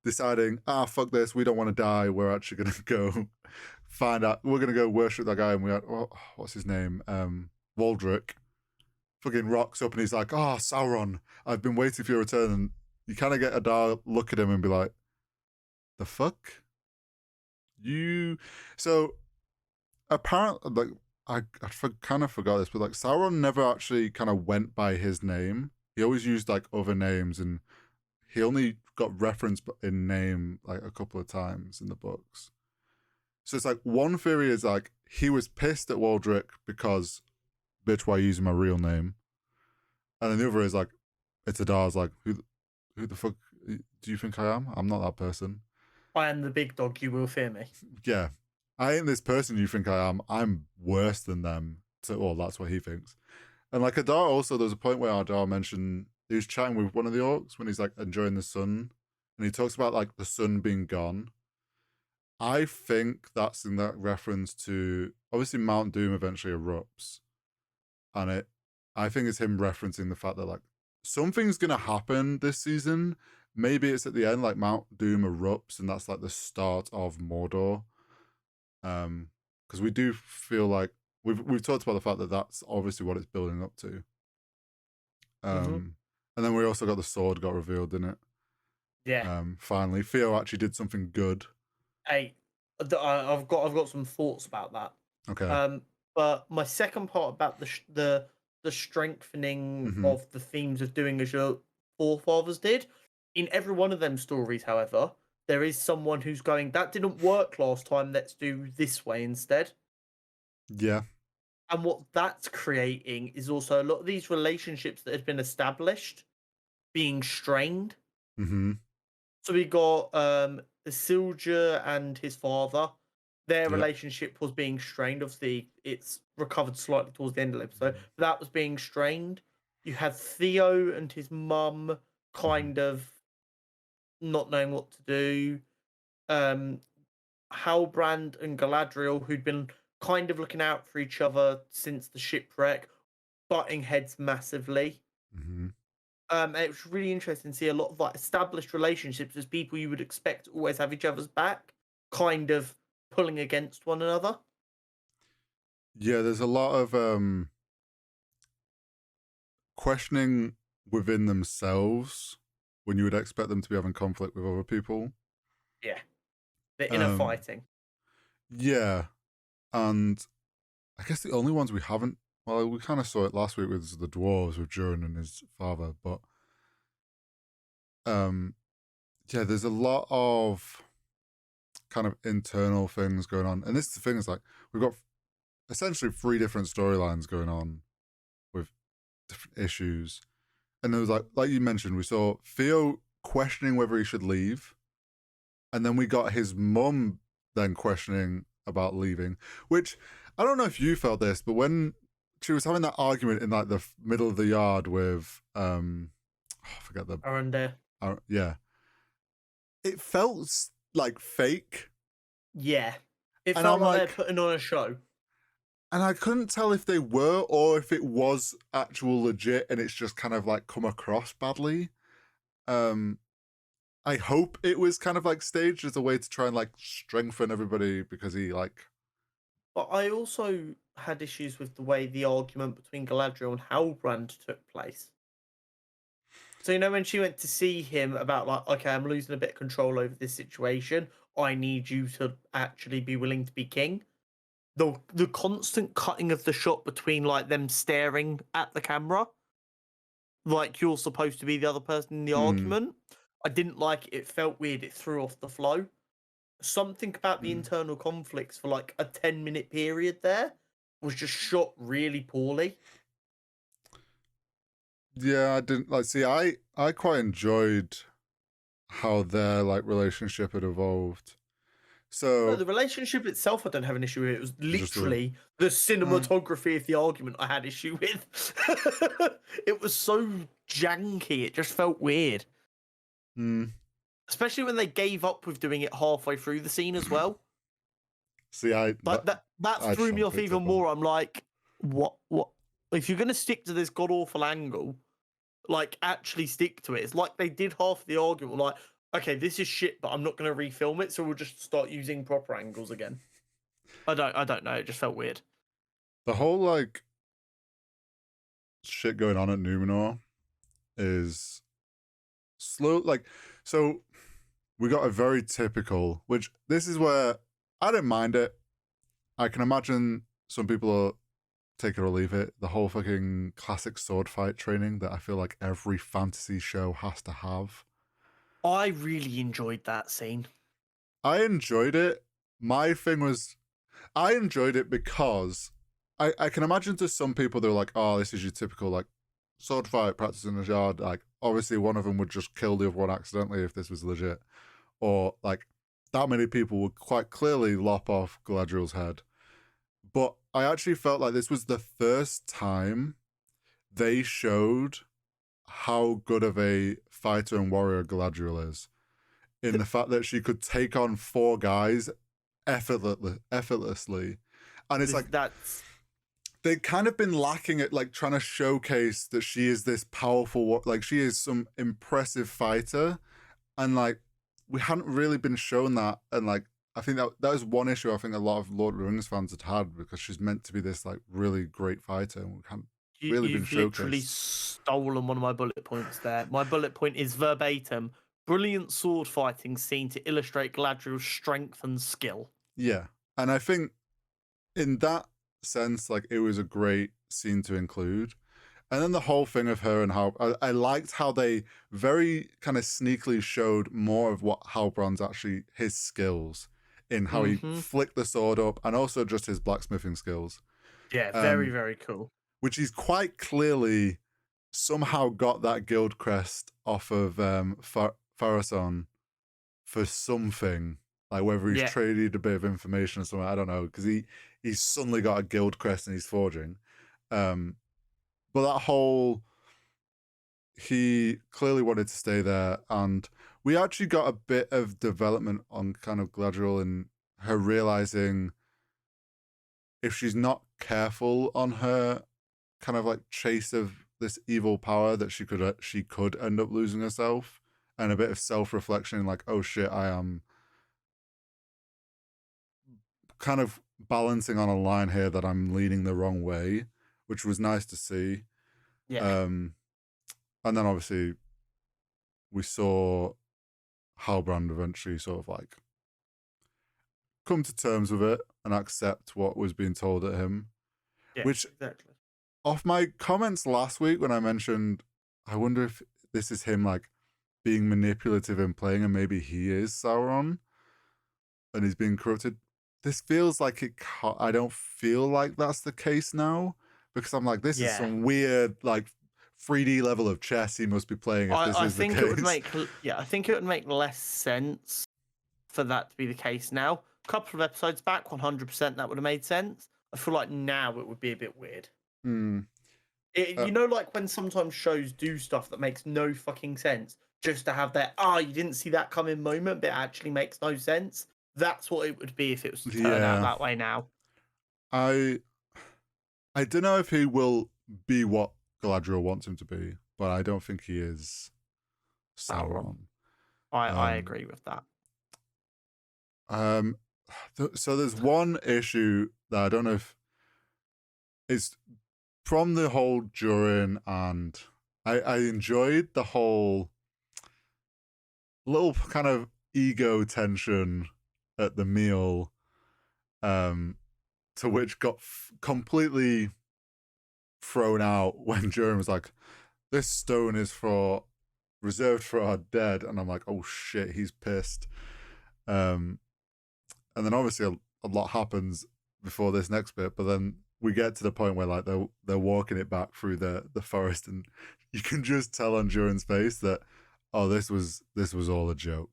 deciding, fuck this, we don't want to die. We're actually going to go find out. We're going to go worship that guy. And we had, what's his name? Waldrick. Fucking rocks up and he's like, Sauron, I've been waiting for your return. And you kind of get Adar look at him and be like, the fuck? You. So apparently, like, I kind of forgot this, but like Sauron never actually kind of went by his name. He always used like other names, and he only got referenced in name like a couple of times in the books. So it's like one theory is like he was pissed at Waldrick because, bitch, why are you using my real name? And then the other is like, it's Adar's like, who the fuck do you think I am? I'm not that person. I am the big dog, you will fear me. Yeah. I ain't this person you think I am. I'm worse than them. So, well, that's what he thinks. And like Adar also, there was a point where Adar mentioned he was chatting with one of the orcs when he's like enjoying the sun. And he talks about like the sun being gone. I think that's in that reference to, obviously Mount Doom eventually erupts. And I think it's him referencing the fact that like something's going to happen this season. Maybe it's at the end, like Mount Doom erupts and that's like the start of Mordor. Because we do feel like we've talked about the fact that that's obviously what it's building up to. And then we also got the sword got revealed, didn't it? Yeah. Finally, Theo actually did something good. Hey, I've got some thoughts about that. Okay. But my second part about the strengthening of the themes of doing as your forefathers did, in every one of them stories, however, there is someone who's going, that didn't work last time, let's do this way instead. Yeah. And what that's creating is also a lot of these relationships that had been established being strained. Mm-hmm. So we got Isildur and his father. Their relationship was being strained. Obviously, it's recovered slightly towards the end of the episode, but that was being strained. You had Theo and his mum kind of not knowing what to do. Halbrand and Galadriel, who'd been kind of looking out for each other since the shipwreck, butting heads massively. Mm-hmm. It was really interesting to see a lot of like established relationships as people you would expect to always have each other's back, kind of pulling against one another. Yeah, there's a lot of questioning within themselves when you would expect them to be having conflict with other people. Yeah, the inner Um, fighting. yeah, and I guess the only ones we haven't. Well, we kind of saw it last week with the dwarves with Durin and his father, but um, yeah, there's a lot of kind of internal things going on, and this is the thing is like we've got essentially three different storylines going on with different issues, and there was like you mentioned, we saw Theo questioning whether he should leave, and then we got his mum then questioning about leaving, which I don't know if you felt this, but when she was having that argument in like the middle of the yard with I forget the Aranda. yeah, it felt like fake, Yeah, it and felt I'm like they're like, putting on a show. and I couldn't tell if they were or if it was actual legit, and it's just kind of like come across badly. Um, I hope it was kind of like staged as a way to try and like strengthen everybody because he like But I also had issues with the way the argument between Galadriel and Halbrand took place. So when she went to see him about like, okay, I'm losing a bit of control over this situation. I need you to actually be willing to be king. The constant cutting of the shot between like them staring at the camera, like you're supposed to be the other person in the hmm, argument. I didn't like it. It felt weird. It threw off the flow. Something about the hmm. internal conflicts for like a 10-minute period there was just shot really poorly. Yeah, I didn't like see I quite enjoyed how their like relationship had evolved. No, So the relationship itself, I don't have an issue with. It was just the literally the cinematography of the argument I had issue with. It was so janky. It just felt weird, hmm. especially when they gave up with doing it halfway through the scene as well. See, Like that I just threw me not off picked even up on. more. I'm like, what? If you're gonna stick to this god awful angle, like actually stick to it. It's like they did half the argument. Like, okay, this is shit, but I'm not gonna refilm it, so we'll just start using proper angles again. I don't know. It just felt weird. The whole like shit going on at Numenor is slow. Like, so we got a very typical, which this is where I don't mind it. I can imagine some people are take it or leave it. The whole fucking classic sword fight training that I feel like every fantasy show has to have. I really enjoyed that scene. I enjoyed it. My thing was, I enjoyed it because I can imagine to some people they're like, oh, this is your typical like sword fight practice in the yard. Like, obviously, one of them would just kill the other one accidentally if this was legit, or like that many people would quite clearly lop off Galadriel's head. But I actually felt like this was the first time they showed how good of a fighter and warrior Galadriel is in the fact that she could take on four guys effortlessly. And it's like That's they've kind of been lacking at like trying to showcase that she is this powerful, like she is some impressive fighter, and like we hadn't really been shown that. And like I think that was one issue I think a lot of Lord of the Rings fans had because she's meant to be this like really great fighter, and we haven't really been you've literally showcased. stolen one of my bullet points there. My bullet point is verbatim: brilliant sword fighting scene to illustrate Galadriel's strength and skill. Yeah, and I think in that sense, like it was a great scene to include. And then the whole thing of her and how I liked how they very kind of sneakily showed more of what Halbrand's actually his skills in how he Mm-hmm. flicked the sword up and also just his blacksmithing skills. Yeah, very, Um, very cool. which he's quite clearly somehow got that guild crest off of Pharason for something. Like whether he's Yeah, traded a bit of information or something, I don't know, because he's suddenly got a guild crest and he's forging. Um, but that whole he clearly wanted to stay there, and we actually got a bit of development on kind of Gladriel and her realizing if she's not careful on her kind of like chase of this evil power that she could end up losing herself, and a bit of self-reflection like, oh shit, I am kind of balancing on a line here that I'm leaning the wrong way, which was nice to see. Yeah. And then obviously we saw Halbrand eventually sort of like come to terms with it and accept what was being told at him. Yeah, Which, exactly. off my comments last week when I mentioned, I wonder if this is him like being manipulative and playing, and maybe he is Sauron and he's being corrupted. This feels like it. I don't feel like that's the case now, because I'm like, this is Yeah. some weird like 3D level of chess he must be playing if this I is the think case. it would make I think it would make less sense for that to be the case now. A couple of episodes back, 100% that would have made sense. I feel like now it would be a bit weird. Hmm. You know, like when sometimes shows do stuff that makes no fucking sense, just to have that you didn't see that coming moment, but it actually makes no sense. That's what it would be if it was to turn out Yeah. that way now. I don't know if he will be what Galadriel wants him to be, but I don't think he is Sauron. I agree with that. So there's one issue that I don't know if it's from the whole during, and I enjoyed the whole little kind of ego tension at the meal, to which got completely thrown out when Durin was like, "This stone is reserved for our dead," and I'm like, "Oh shit, he's pissed." And then obviously a lot happens before this next bit, but then we get to the point where like they're walking it back through the forest, and you can just tell on Durin's face that, oh, this was all a joke.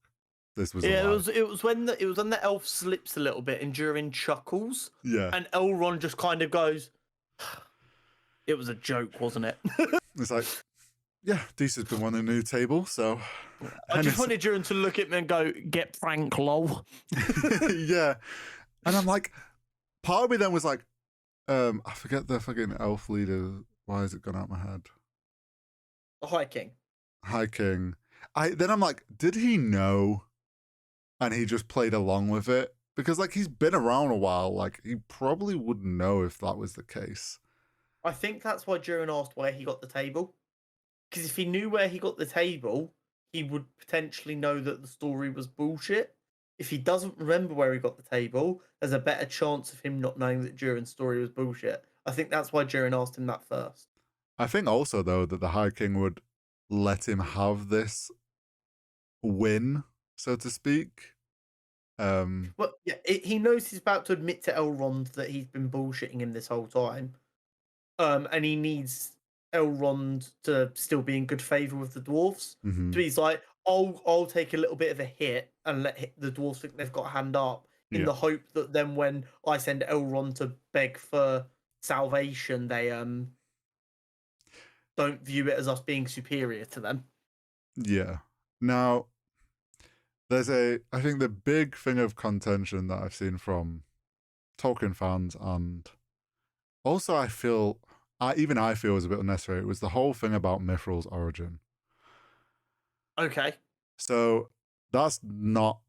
This was Yeah, a lie. it was when the elf slips a little bit and Durin chuckles. Yeah. And Elrond just kind of goes, "It was a joke, wasn't it?" It's like, yeah, Deesa's been wanting a new table, so I just wanted Durin to look at me and go, "Get Frank, lol." Yeah. And I'm like, part of me then was like, I forget the fucking elf leader. Why has it gone out my head? The High King. High King. Then I'm like, did he know? And he just played along with it? Because like he's been around a while, like he probably wouldn't know if that was the case. I think that's why Durin asked where he got the table. Because if he knew where he got the table, he would potentially know that the story was bullshit. If he doesn't remember where he got the table, there's a better chance of him not knowing that Durin's story was bullshit. I think that's why Durin asked him that first. I think also though that the High King would let him have this win, so to speak. Well, yeah, he knows he's about to admit to Elrond that he's been bullshitting him this whole time. And he needs Elrond to still be in good favor with the dwarves. Mm-hmm. So he's like, I'll take a little bit of a hit and let the dwarves think they've got a hand up in the hope that then when I send Elrond to beg for salvation, they don't view it as us being superior to them. Yeah. Now, I think the big thing of contention that I've seen from Tolkien fans, and also I feel was a bit unnecessary, it was the whole thing about Mithril's origin. Okay. So that's not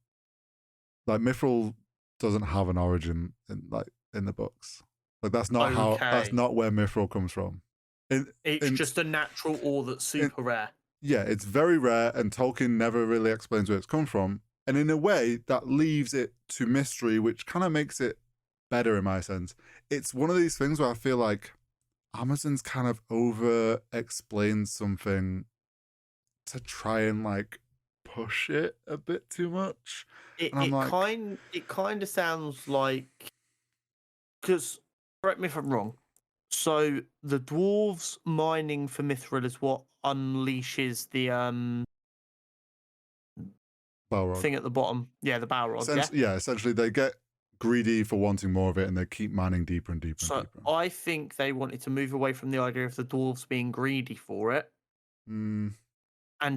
like Mithril doesn't have an origin in the books. Like that's not that's not where Mithril comes from. It's just a natural ore that's super rare. Yeah, it's very rare, and Tolkien never really explains where it's come from. And in a way, that leaves it to mystery, which kind of makes it better in my sense. It's one of these things where I feel like Amazon's kind of over explained something to try and like push it a bit too much. It kind of sounds like, because correct me if I'm wrong. So the dwarves mining for Mithril is what unleashes the Balrog thing at the bottom. Yeah, the Balrog. Yeah, essentially they get greedy for wanting more of it, and they keep mining deeper and deeper and deeper. I think they wanted to move away from the idea of the dwarves being greedy for it, and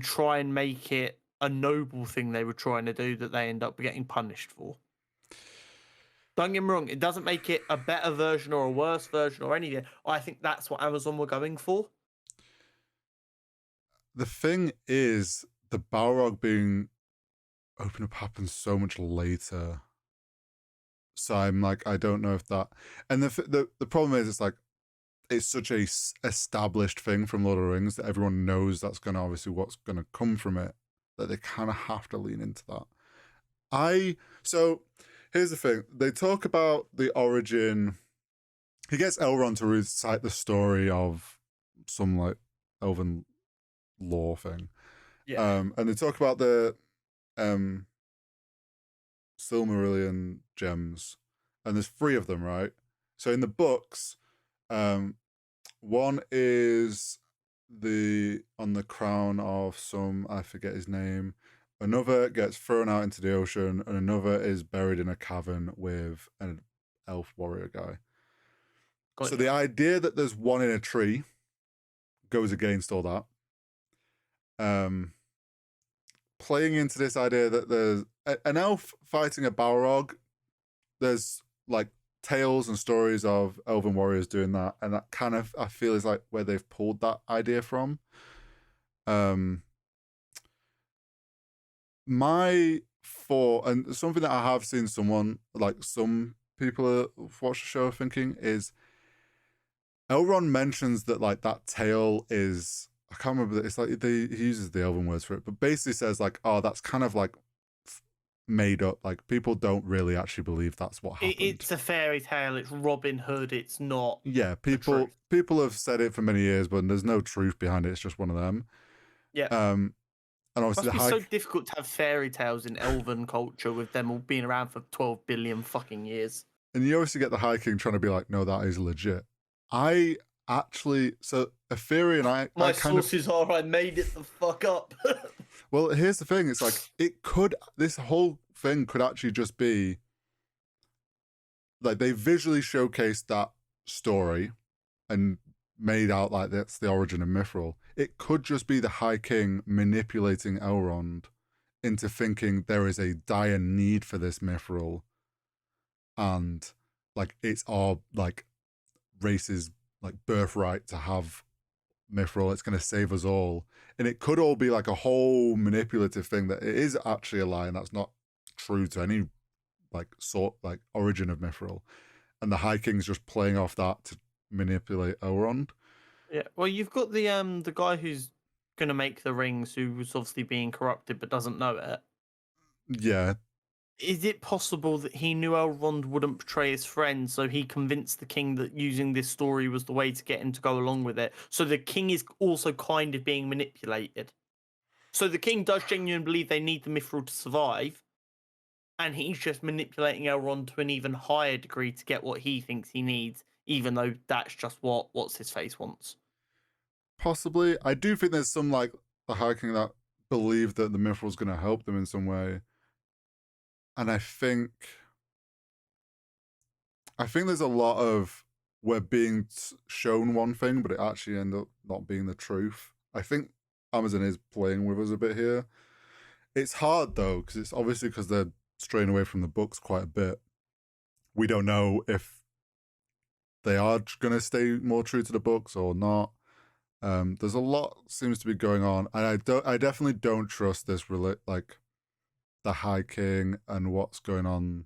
try and make it a noble thing they were trying to do that they end up getting punished for. Don't get me wrong, it doesn't make it a better version or a worse version or anything. I think that's what Amazon were going for. The thing is, the Balrog being open up happens so much later. So I'm like, I don't know if that. And the problem is, it's like it's such a established thing from Lord of the Rings that everyone knows that's going to obviously what's going to come from it, that they kind of have to lean into that. So here's the thing. They talk about the origin. He gets Elrond to recite the story of some like elven lore thing. Yeah. And they talk about the Silmarillion gems, and there's 3 of them, right? So in the books, one is on the crown of some, I forget his name. Another gets thrown out into the ocean, and another is buried in a cavern with an elf warrior guy. So the idea that there's one in a tree goes against all that. Playing into this idea that there's an elf fighting a Balrog, there's like tales and stories of elven warriors doing that, and that kind of I feel is like where they've pulled that idea from. My thought, and something that I have seen someone like some people watch the show thinking is Elrond mentions that like that tale is, I can't remember, it's like he uses the elven words for it, but basically says like, oh, that's kind of like made up, like people don't really actually believe that's what happened. It's a fairy tale, it's Robin Hood, it's not. Yeah, people have said it for many years, but there's no truth behind it, it's just one of them. Yeah. And obviously it must be so difficult to have fairy tales in elven culture with them all being around for 12 billion fucking years. And you obviously get the High King trying to be like, no, that is legit. I actually, so a theory, and my sources are I made it the fuck up. Well, here's the thing. It's like, this whole thing could actually just be like they visually showcased that story and made out like that's the origin of Mithril. It could just be the High King manipulating Elrond into thinking there is a dire need for this Mithril, and like it's our like race's like birthright to have Mithril. It's going to save us all, and it could all be like a whole manipulative thing that it is actually a lie, and that's not true to any like sort like origin of Mithril, and the High King's just playing off that to manipulate Elrond. Yeah, well, you've got the guy who's going to make the rings, who was obviously being corrupted but doesn't know it. Yeah. Is it possible that he knew Elrond wouldn't betray his friend, so he convinced the king that using this story was the way to get him to go along with it? So the king is also kind of being manipulated. So the king does genuinely believe they need the Mithril to survive, and he's just manipulating Elrond to an even higher degree to get what he thinks he needs, even though that's just what what's-his-face wants. Possibly. I do think there's some like the High King that believe that the Mithril's going to help them in some way. And I think there's a lot of we're being shown one thing, but it actually ended up not being the truth. I think Amazon is playing with us a bit here. It's hard though, because it's obviously because they're straying away from the books quite a bit. We don't know if they are going to stay more true to the books or not. There's a lot seems to be going on, and I definitely don't trust this like the High King and what's going on.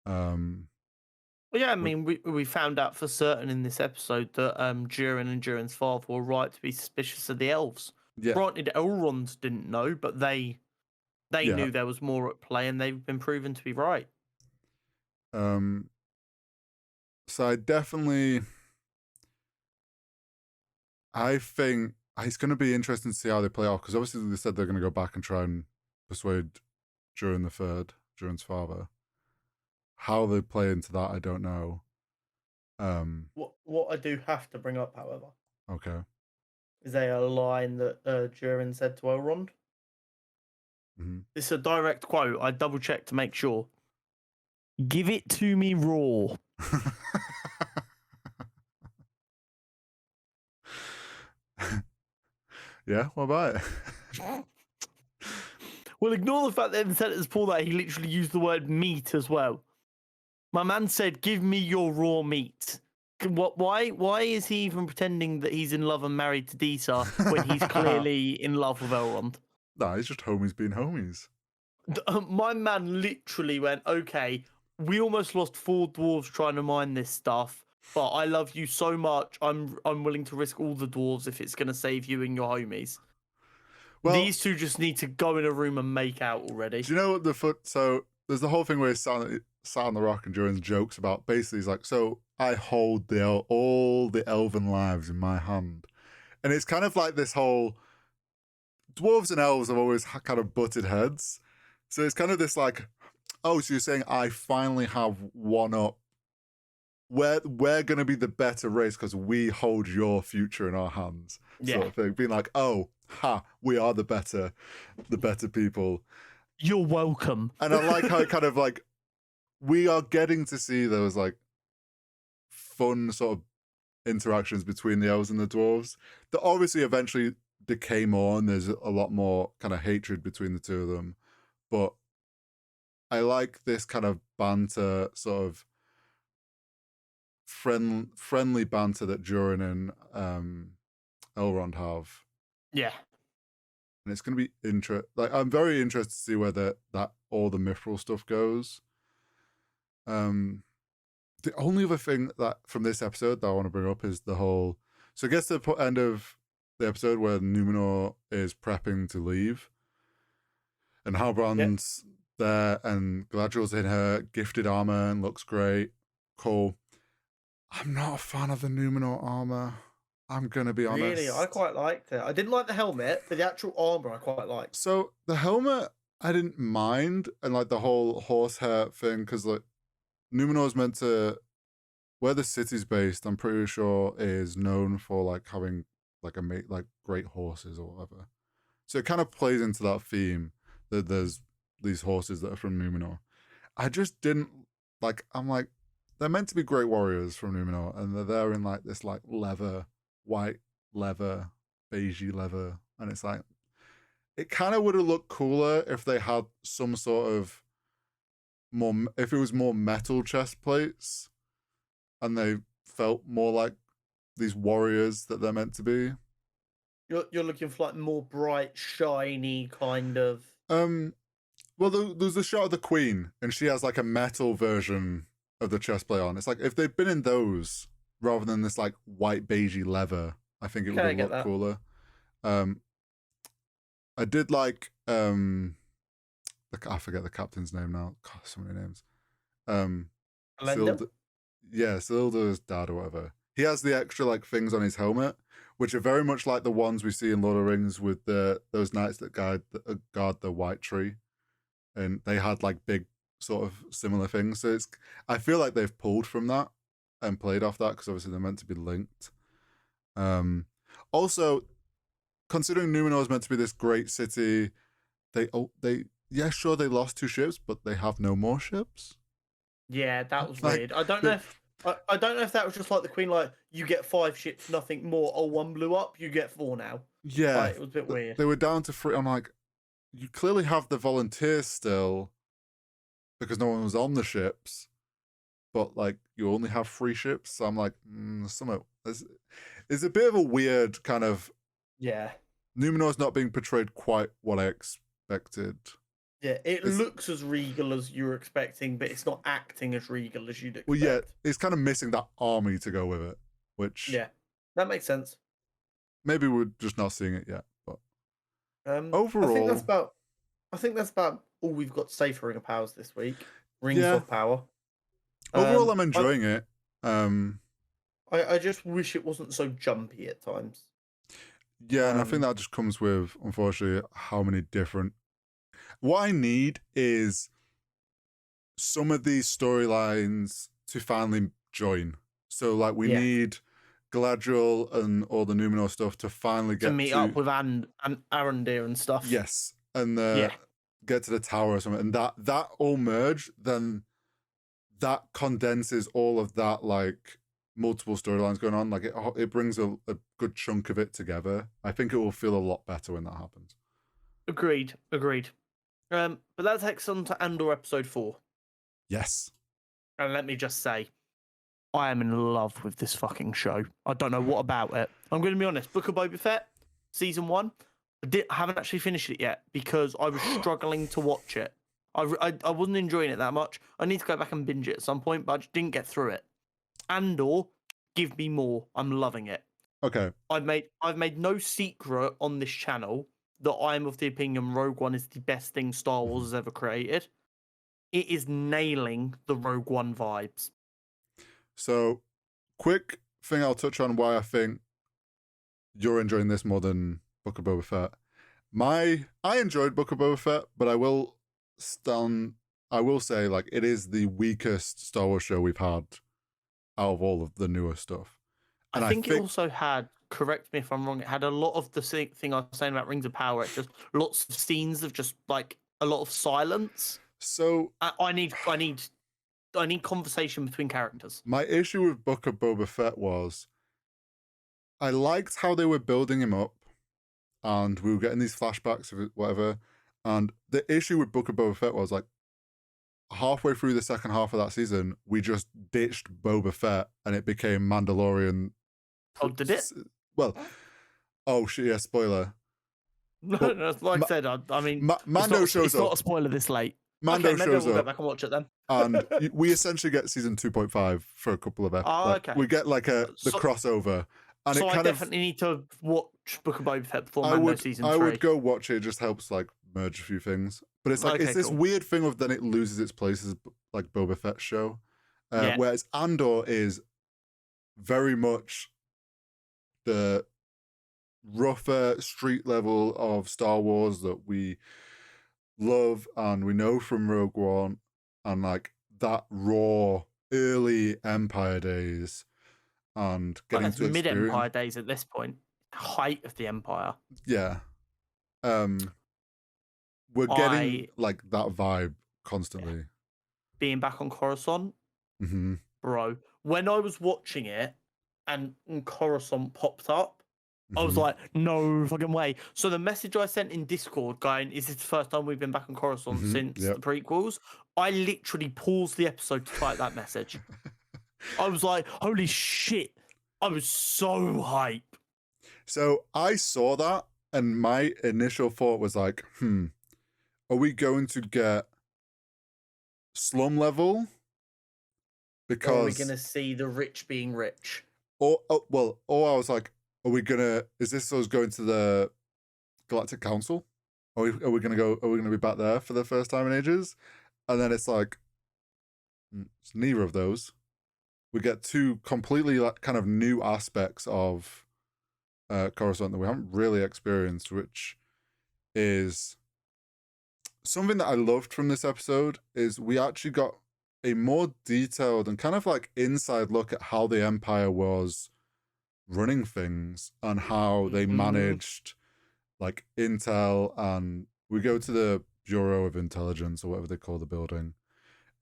Well, yeah, I mean, we found out for certain in this episode that Durin and Durin's father were right to be suspicious of the elves. Yeah. Granted, Elrond didn't know, but they knew there was more at play, and they've been proven to be right. So I think it's going to be interesting to see how they play off, because obviously they said they're going to go back and try and persuade Durin's father. How they play into that, I don't know. What I do have to bring up, however, okay, is a line that Durin said to Elrond. Mm-hmm. It's a direct quote. I double checked to make sure. Give it to me raw. Yeah, what about it? Well, ignore the fact that in the sentence before that he literally used the word meat as well. My man said, "Give me your raw meat." What? Why is he even pretending that he's in love and married to Disa when he's clearly in love with Elrond? Nah, it's just homies being homies. My man literally went, "Okay, we almost lost 4 dwarves trying to mine this stuff. But I love you so much. I'm willing to risk all the dwarves if it's going to save you and your homies. Well, These two just need to go in a room and make out already. do you know what so there's the whole thing where he's sat on the rock and Durin's jokes about basically he's like, so I hold all the elven lives in my hand. And it's kind of like this whole dwarves and elves have always kind of butted heads. So it's kind of this like, oh, so you're saying I finally have one up. We're going to be the better race because we hold your future in our hands. Yeah. Sort of thing. Being like, oh, we are the better people. You're welcome. And I like how it kind of like, we are getting to see those like fun sort of interactions between the elves and the dwarves that obviously eventually decay more and there's a lot more kind of hatred between the two of them. But I like this kind of banter, sort of friendly banter that Durin and Elrond have. Yeah. And it's going to be I'm very interested to see where that all the mithril stuff goes. The only other thing that from this episode that I want to bring up is the whole. So I guess the end of the episode where Numenor is prepping to leave, and Halbrand's there, and Galadriel's in her gifted armor and looks great, cool. I'm not a fan of the Numenor armor. I'm gonna be honest. Really, I quite liked it. I didn't like the helmet, but the actual armor I quite liked. So the helmet I didn't mind, and like the whole horsehair thing, because like Numenor's meant to, where the city's based, I'm pretty sure is known for like having like great horses or whatever. So it kind of plays into that theme that there's these horses that are from Numenor. I just didn't like. I'm like, they're meant to be great warriors from Numenor, and they're there in like this like leather, white leather, beigey leather, and it's like, it kind of would have looked cooler if they had some sort of if it was more metal chest plates and they felt more like these warriors that they're meant to be. You're looking for like more bright, shiny kind of. Well, there's a shot of the Queen, and she has like a metal version of the chest plate on. It's like if they'd been in those rather than this like white beigey leather, I think it would have looked cooler. I did like I forget the captain's name now. God, so many names. Sildar's dad or whatever. He has the extra like things on his helmet, which are very much like the ones we see in Lord of the Rings with those knights that guard the White Tree, and they had like big sort of similar things. So I feel like they've pulled from that and played off that because obviously they're meant to be linked. Also, considering Numenor is meant to be this great city, they lost 2 ships, but they have no more ships. Yeah, that was weird. I don't know if that was just like the Queen, like you get 5 ships, nothing more. Oh, 1 blew up, you get 4 now. Yeah, like, it was a bit weird. They were down to 3. I'm like, you clearly have the volunteers still, because no one was on the ships, but like you only have 3 ships. So I'm like, it's a bit of a weird kind of. Yeah. Numenor's not being portrayed quite what I expected. Yeah, it looks as regal as you were expecting, but it's not acting as regal as you'd expect. Well, yeah, it's kind of missing that army to go with it, which... Yeah, that makes sense. Maybe we're just not seeing it yet, but... overall... I think that's about all we've got to say for Ring of Powers this week. Rings of Power. Overall, I'm enjoying it. I just wish it wasn't so jumpy at times. Yeah, and I think that just comes with, unfortunately, how many different... What I need is some of these storylines to finally join. So, like, we need Galadriel and all the Numenor stuff to finally get to... meet up with Arondir and stuff. Yes, and get to the tower or something. And that all merge, then that condenses all of that, like, multiple storylines going on. Like, it brings a good chunk of it together. I think it will feel a lot better when that happens. Agreed. But that takes us on to Andor episode 4. Yes. And let me just say, I am in love with this fucking show. I don't know what about it. I'm going to be honest. Book of Boba Fett, season 1. I haven't actually finished it yet because I was struggling to watch it. I wasn't enjoying it that much. I need to go back and binge it at some point, but I just didn't get through it. Andor, give me more. I'm loving it. Okay. I've made no secret on this channel that I'm of the opinion Rogue One is the best thing Star Wars has ever created. It is nailing the Rogue One vibes. So, quick thing I'll touch on why I think you're enjoying this more than Book of Boba Fett. I enjoyed Book of Boba Fett, but I will say, like, it is the weakest Star Wars show we've had out of all of the newer stuff. And I think it also had, correct me if I'm wrong, it had a lot of the thing I was saying about Rings of Power. It's just lots of scenes of just like a lot of silence. So I need conversation between characters. My issue with Book of Boba Fett was I liked how they were building him up, and we were getting these flashbacks of it, whatever. And the issue with Book of Boba Fett was like halfway through the second half of that season, we just ditched Boba Fett and it became Mandalorian. Oh, did it? Well, oh shit, yeah, spoiler. No, like I said, I mean, Mando shows up. It's not a spoiler this late. Mando shows we'll up. Go back and watch it then. And we essentially get season 2.5 for a couple of episodes. Oh, okay. We get like the crossover. And so it I definitely need to watch Book of Boba Fett before Mando season 3. I would go watch it. It just helps like merge a few things. But it's like it's this weird thing of then it loses its place as like Boba Fett show. Whereas Andor is very much the rougher street level of Star Wars that we love and we know from Rogue One, and like that raw early Empire days and getting to experience mid-Empire days at this point, height of the Empire. Yeah. We're getting like that vibe constantly. Yeah. Being back on Coruscant, mm-hmm. Bro, when I was watching it and Coruscant popped up, mm-hmm. I was like, no fucking way. So the message I sent in Discord going, is this the first time we've been back on Coruscant mm-hmm. since the prequels? I literally paused the episode to type that message. I was like, holy shit. I was so hype. So I saw that and my initial thought was like, are we going to get slum level? Because or are we going to see the rich being rich? Or I was like, is this us going to the Galactic Council? Are we going to be back there for the first time in ages? And then it's like, it's neither of those. We get two completely like kind of new aspects of Coruscant that we haven't really experienced, which is something that I loved from this episode. Is we actually got a more detailed and kind of like inside look at how the Empire was running things and how they managed like intel, and we go to the Bureau of Intelligence or whatever they call the building,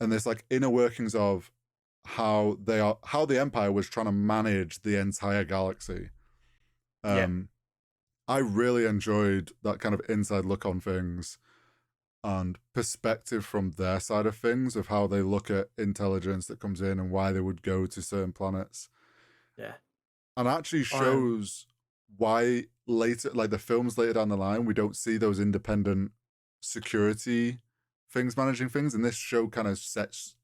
and there's like inner workings of how the Empire was trying to manage the entire galaxy. I really enjoyed that kind of inside look on things and perspective from their side of things of how they look at intelligence that comes in and why they would go to certain planets. Yeah. And actually shows why later, like the films later down the line, we don't see those independent security things managing things. And this show kind of sets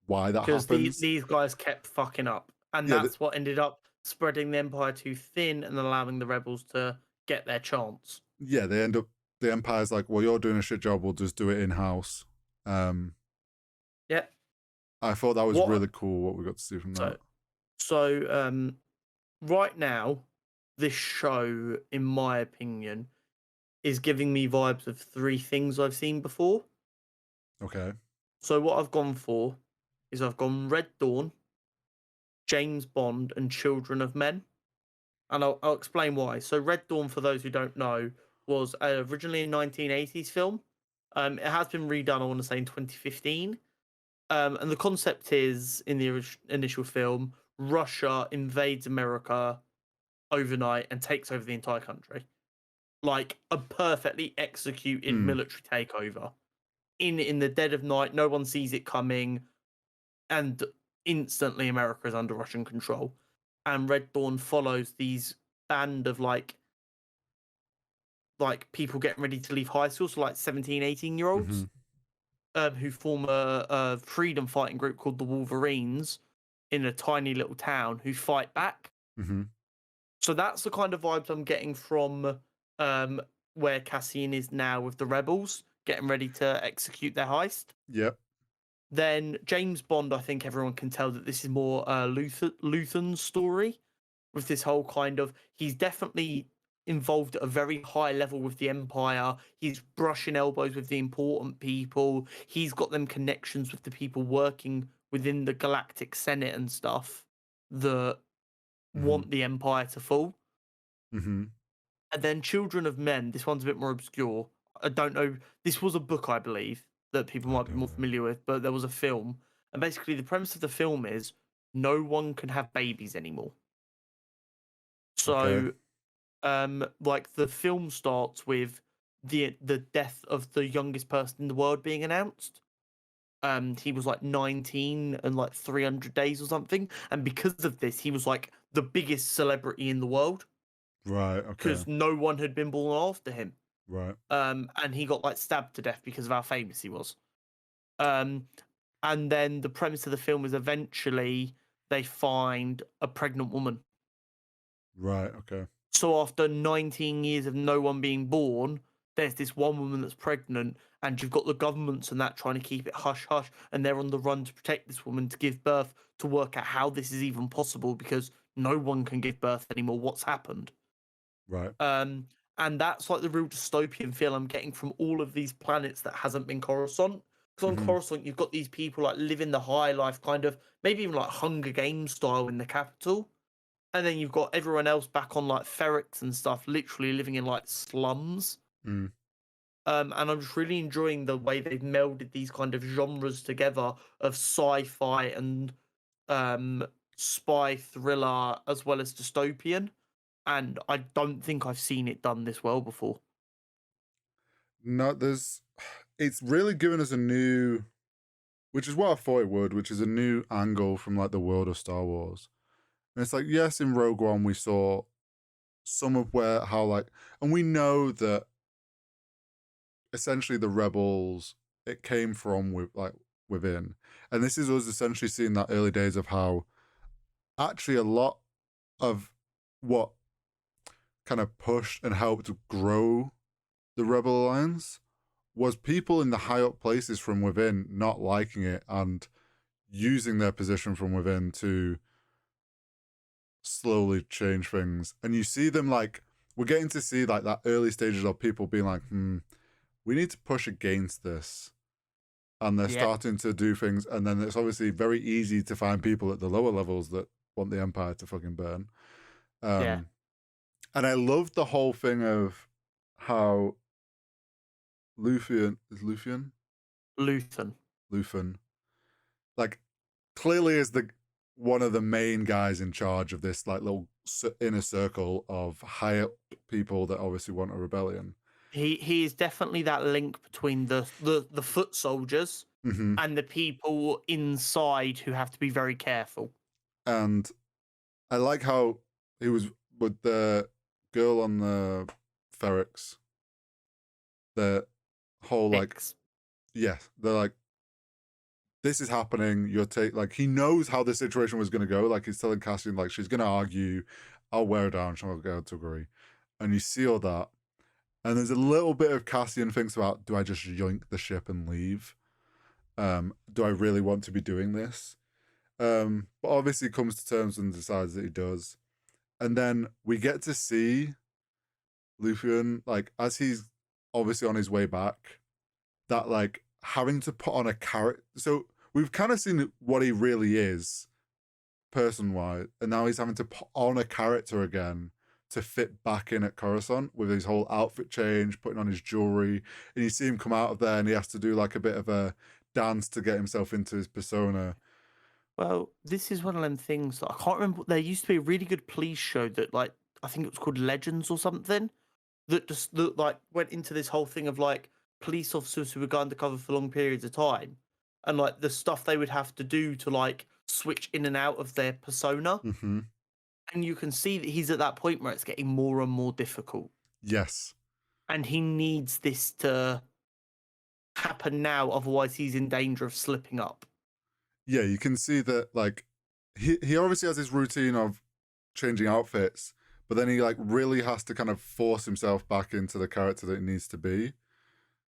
why that happens. Because these guys kept fucking up. And that's what ended up spreading the Empire too thin and allowing the rebels to get their chance. Yeah, they end up, the Empire's like, well, you're doing a shit job, we'll just do it in-house. Yeah. I thought that was really cool what we got to see from that. So, right now, this show, in my opinion, is giving me vibes of 3 things I've seen before. Okay. So what I've gone for is I've gone Red Dawn, James Bond, and Children of Men. And I'll explain why. So Red Dawn, for those who don't know, was originally a 1980s film. It has been redone, I want to say, in 2015. And the concept is, in the initial film, Russia invades America overnight and takes over the entire country. Like a perfectly executed military takeover. In the dead of night, no one sees it coming, and instantly America is under Russian control. And Red Dawn follows these band of like people getting ready to leave high school, so like 17, 18-year-olds. who form a freedom fighting group called the Wolverines in a tiny little town who fight back. Mm-hmm. So that's the kind of vibes I'm getting from um, where Cassian is now with the rebels, getting ready to execute their heist. Yep. Then James Bond, I think everyone can tell that this is more Luthen's story, with this whole kind of, he's definitely involved at a very high level with the Empire. He's brushing elbows with the important people. He's got them connections with the people working within the Galactic Senate and stuff that Mm-hmm. want the Empire to fall. Mm-hmm. And then Children of Men, this one's a bit more obscure. I don't know. This was a book, I believe, that people I might be don't more know. familiar with, but there was a film. And basically, the premise of the film is no one can have babies anymore. Okay. So, like the film starts with the death of the youngest person in the world being announced. He was like 19 and like 300 days or something. And because of this, he was like the biggest celebrity in the world Right. Okay. because no one had been born after him. Right. And he got like stabbed to death because of how famous he was. Um, and then the premise of the film is eventually they find a pregnant woman. Right. Okay. So after 19 years of no one being born, there's this one woman that's pregnant, and you've got the governments and that trying to keep it hush hush, and they're on the run to protect this woman to give birth, to work out how this is even possible because no one can give birth anymore. What's happened? Right. Um, and that's like the real dystopian feel I'm getting from all of these planets that hasn't been Coruscant. Because on Mm-hmm. Coruscant, you've got these people like living the high life, kind of maybe even like Hunger Games style in the capital. And then you've got everyone else back on like ferrets and stuff, literally living in like slums. Mm. And I'm just really enjoying the way they've melded these kind of genres together of sci-fi and um, spy thriller as well as dystopian. And I don't think I've seen it done this well before. No, there's. It's really given us a new, which is what I thought it would, which is a new angle from like the world of Star Wars. And it's like, yes, in Rogue One we saw some of where how like, and we know that essentially the rebels it came from with like within, and this is us essentially seeing that early days of how actually a lot of what kind of pushed and helped grow the Rebel Alliance was people in the high up places from within not liking it and using their position from within to slowly change things. And you see them like we're getting to see like that early stages of people being like, we need to push against this. And they're Yeah, starting to do things, and then it's obviously very easy to find people at the lower levels that want the Empire to fucking burn. yeah. And I love the whole thing of how Luthien, Luthen. Luthen, like clearly is the one of the main guys in charge of this like little inner circle of high up people that obviously want a rebellion. He is definitely that link between the foot soldiers Mm-hmm. and the people inside who have to be very careful. And I like how he was with the girl on the Ferrex. The whole like, X. yeah, they're like, this is happening. You're like he knows how the situation was going to go. Like he's telling Cassian, like she's going to argue. I'll wear her down. She'll go to agree, and you see all that. And there's a little bit of Cassian thinks about, do I just yoink the ship and leave? Do I really want to be doing this? But obviously comes to terms and decides that he does. And then we get to see Luthien, like, as he's obviously on his way back, that, like, having to put on a character. So we've kind of seen what he really is, person-wise, and now he's having to put on a character again to fit back in at Coruscant with his whole outfit change, putting on his jewelry, and you see him come out of there and he has to do, like, a bit of a dance to get himself into his persona. Well, this is one of them things that I can't remember. There used to be a really good police show that, like, I think it was called Legends or something, that just that like went into this whole thing of like police officers who were going undercover for long periods of time, and like the stuff they would have to do to like switch in and out of their persona. Mm-hmm. And you can see that he's at that point where it's getting more and more difficult, Yes. and he needs this to happen now, otherwise he's in danger of slipping up. Yeah, you can see that like he obviously has his routine of changing outfits, but then he like really has to kind of force himself back into the character that he needs to be.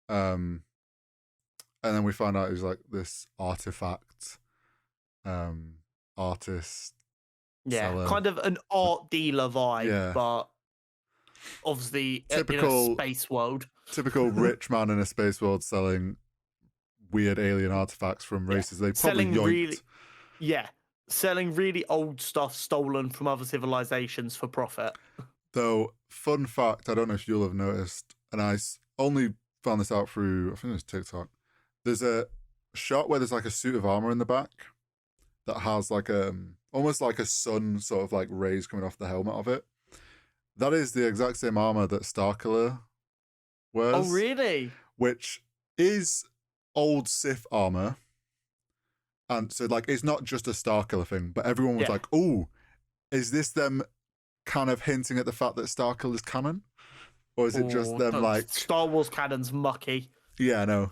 And then we find out he's like this artifact artist seller. Kind of an art dealer vibe, Yeah. but obviously Typical in a space world. Typical rich man in a space world selling weird alien artifacts from races they probably yoinked. Selling really old stuff stolen from other civilizations for profit. Though, fun fact, I don't know if you'll have noticed, and I only found this out through, I think it was TikTok. There's a shot where there's like a suit of armor in the back that has like almost like a sun sort of like rays coming off the helmet of it. That is the exact same armor that Starkiller wears. Oh, really? Which is old Sith armor. And so, like, it's not just a Starkiller thing, but everyone was like, oh, is this them kind of hinting at the fact that Starkiller's canon? Or is it just them, like... Star Wars canon's mucky. Yeah, I know.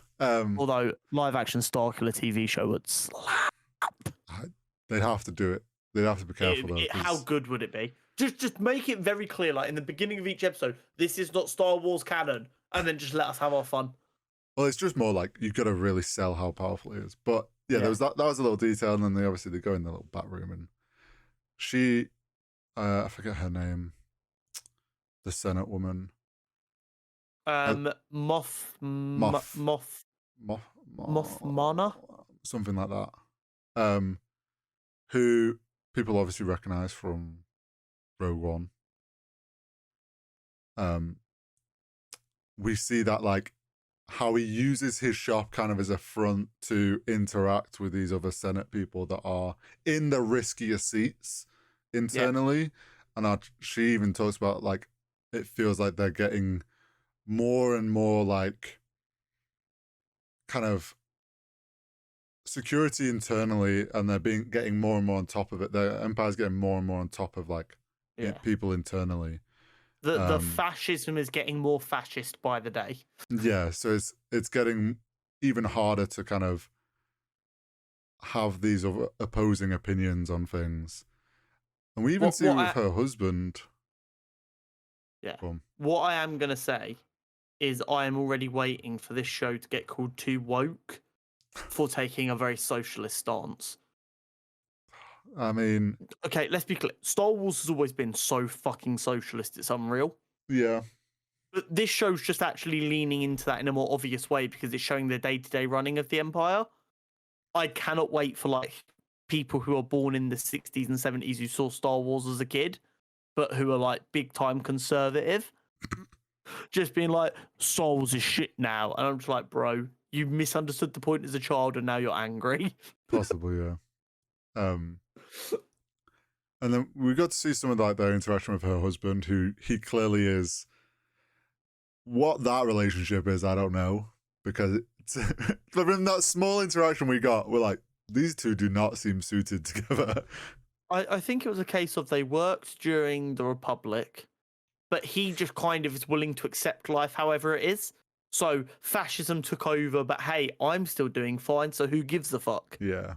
Although, live-action Starkiller TV show would slap. They'd have to do it. They'd have to be careful, though. How good would it be? Just make it very clear, like, in the beginning of each episode, this is not Star Wars canon, and then just let us have our fun. Well, it's just more like, you've got to really sell how powerful it is. But... Yeah, there was that was a little detail, and then they go in the little back room, and she, I forget her name, the Senate woman. Mothmana? Something like that. Who people obviously recognize from Rogue One. We see that, like, how he uses his shop kind of as a front to interact with these other Senate people that are in the riskier seats internally. And she even talks about, like, it feels like they're getting more and more, like, kind of security internally, and they're getting more and more on top of it. The Empire's getting more and more on top of, like, people internally. The fascism is getting more fascist by the day. Yeah, so it's getting even harder to kind of have these opposing opinions on things. And we even see it with her husband. Yeah. What I am going to say is I am already waiting for this show to get called Too Woke for taking a very socialist stance. I mean... Okay, let's be clear. Star Wars has always been so fucking socialist, it's unreal. Yeah. But this show's just actually leaning into that in a more obvious way because it's showing the day-to-day running of the Empire. I cannot wait for, like, people who are born in the 60s and 70s who saw Star Wars as a kid, but who are, like, big-time conservative. Just being like, Star Wars is shit now. And I'm just like, bro, you misunderstood the point as a child and now you're angry. Possibly, yeah. And then we got to see some of like their interaction with her husband, who he clearly is. What that relationship is, I don't know, because from that small interaction we got, we're like, these two do not seem suited together. I think it was a case of they worked during the Republic, but he just kind of is willing to accept life however it is. So fascism took over, but hey, I'm still doing fine, so who gives a fuck? Yeah.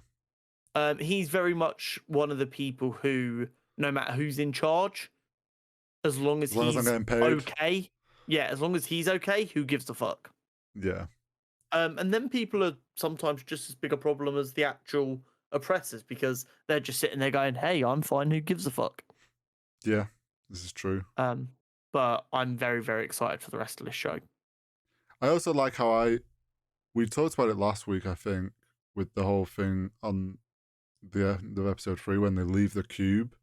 He's very much one of the people who, no matter who's in charge, as long as he's okay, as long as he's okay, who gives a fuck? Yeah. And then people are sometimes just as big a problem as the actual oppressors because they're just sitting there going, "Hey, I'm fine. Who gives a fuck?" Yeah, this is true. But I'm very, very excited for the rest of this show. I also like how we talked about it last week, I think, with the whole thing on the end of episode 3 when they leave the cube,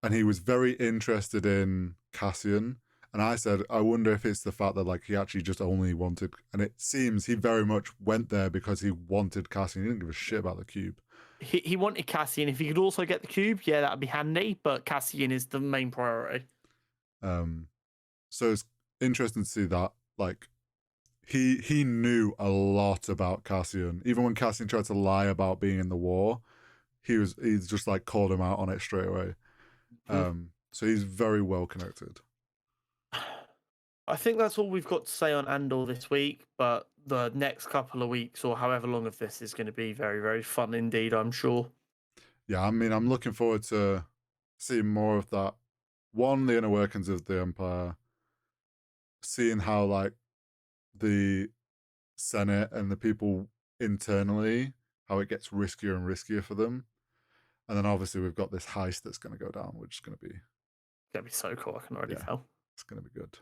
and he was very interested in Cassian, and I said, I wonder if it's the fact that like he actually just only wanted, and it seems he very much went there because he wanted Cassian. He didn't give a shit about the cube. He wanted Cassian. If he could also get the cube, yeah, that'd be handy, but Cassian is the main priority. So it's interesting to see that like he knew a lot about Cassian. Even when Cassian tried to lie about being in the war, he's just like called him out on it straight away. So he's very well connected. I think that's all we've got to say on Andor this week, but the next couple of weeks or however long of this is going to be very, very fun indeed, I'm sure. Yeah, I mean, I'm looking forward to seeing more of that. One, the inner workings of the Empire, seeing how like the Senate and the people internally, how it gets riskier and riskier for them. And then obviously we've got this heist that's going to go down, which is going to be, That'd be so cool, I can already tell. it's going to be good.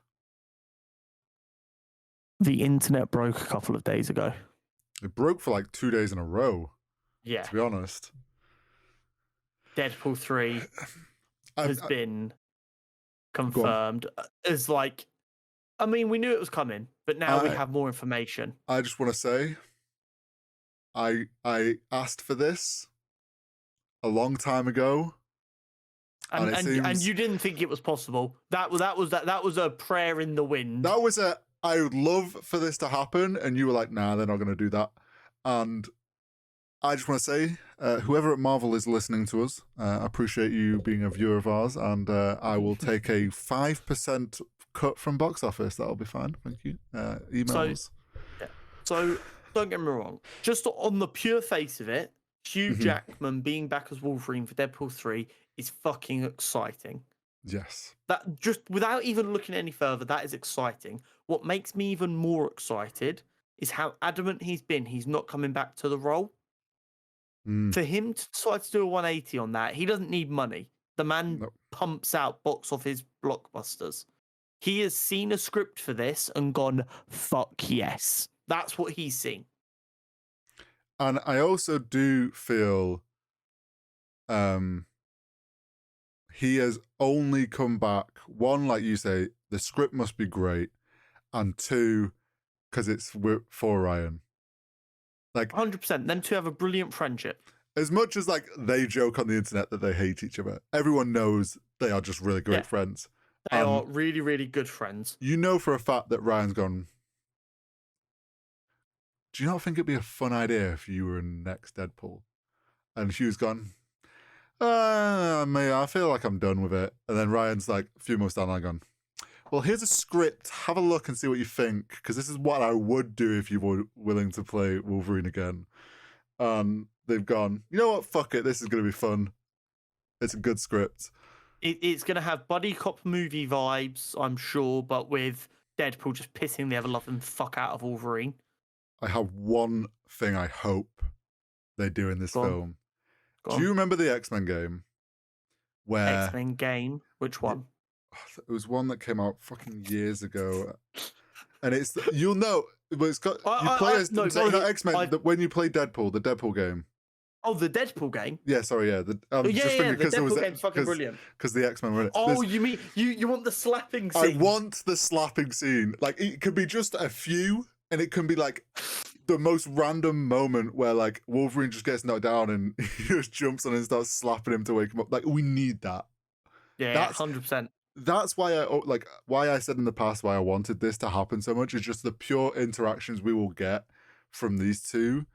The internet broke a couple of days ago. It broke for like 2 days in a row. Yeah. To be honest. Deadpool 3 has been confirmed as like, I mean, we knew it was coming, but now we have more information. I just want to say, I asked for this a long time ago, and you didn't think it was possible. That was a prayer in the wind. That was I would love for this to happen, and you were like, nah, they're not going to do that. And I just want to say, whoever at Marvel is listening to us, I appreciate you being a viewer of ours, and I will take a 5% cut from box office. That'll be fine. Thank you. Emails. So don't get me wrong. Just on the pure face of it, Hugh Jackman being back as Wolverine for Deadpool 3 is fucking exciting. Yes. That just without even looking any further, that is exciting. What makes me even more excited is how adamant he's been. He's not coming back to the role. For him to decide to do a 180 on that, he doesn't need money. The man pumps out box office blockbusters. He has seen a script for this and gone, fuck yes. That's what he's seen. And I also do feel he has only come back, one, like you say, the script must be great, and two, because it's for Ryan. Like 100%. Them two have a brilliant friendship. As much as like they joke on the internet that they hate each other, everyone knows they are just really great friends. They are really, really good friends. You know for a fact that Ryan's gone, do you not think it'd be a fun idea if you were in next Deadpool? And Hugh's gone, I feel like I'm done with it. And then Ryan's like a few months down the line gone, well, here's a script. Have a look and see what you think, because this is what I would do if you were willing to play Wolverine again. They've gone, you know what? Fuck it. This is going to be fun. It's a good script. It's going to have buddy cop movie vibes, I'm sure, but with Deadpool just pissing the ever-loving fuck out of Wolverine. I have one thing I hope they do in this film. Do you remember the X-Men game? Where X-Men game? Which one? It was one that came out fucking years ago. And it's, you'll know, but it's got, you play as, sorry, not X-Men, when you play Deadpool, the Deadpool game. Oh, the Deadpool game? Yeah, sorry, yeah. The Deadpool game's fucking brilliant. Because the X-Men were in it. Oh, you mean, you want the slapping scene? I want the slapping scene. Like, it could be just a few, and it can be like the most random moment where like Wolverine just gets knocked down and he just jumps on and starts slapping him to wake him up. Like, we need that. Yeah, that's 100%. That's why I said in the past why I wanted this to happen so much is just the pure interactions we will get from these two,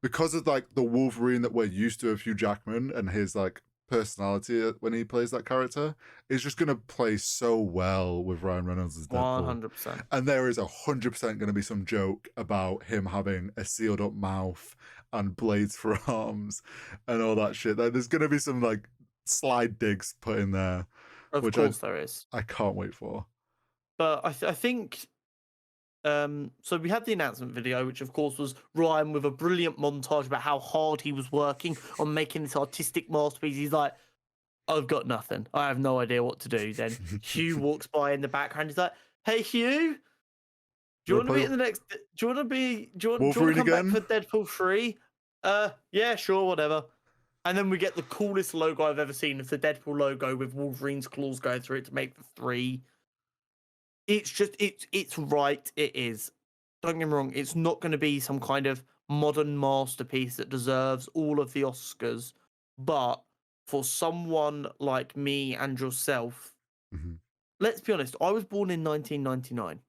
because of like the Wolverine that we're used to of Hugh Jackman and his like personality when he plays that character is just gonna play so well with Ryan Reynolds as Deadpool. 100%. And there is 100% gonna be some joke about him having a sealed up mouth and blades for arms and all that shit. Like, there's gonna be some like slide digs put in there. Of course there is. I can't wait for. But I think, so we had the announcement video, which of course was Ryan with a brilliant montage about how hard he was working on making this artistic masterpiece. He's like, I've got nothing. I have no idea what to do. Then Hugh walks by in the background. He's like, hey, Hugh, do you want to be in the next, do you want to come back for Deadpool 3? Yeah, sure, whatever. And then we get the coolest logo I've ever seen. It's the Deadpool logo with Wolverine's claws going through it to make the 3. It's just, it's right. It is. Don't get me wrong. It's not going to be some kind of modern masterpiece that deserves all of the Oscars. But for someone like me and yourself, let's be honest, I was born in 1999.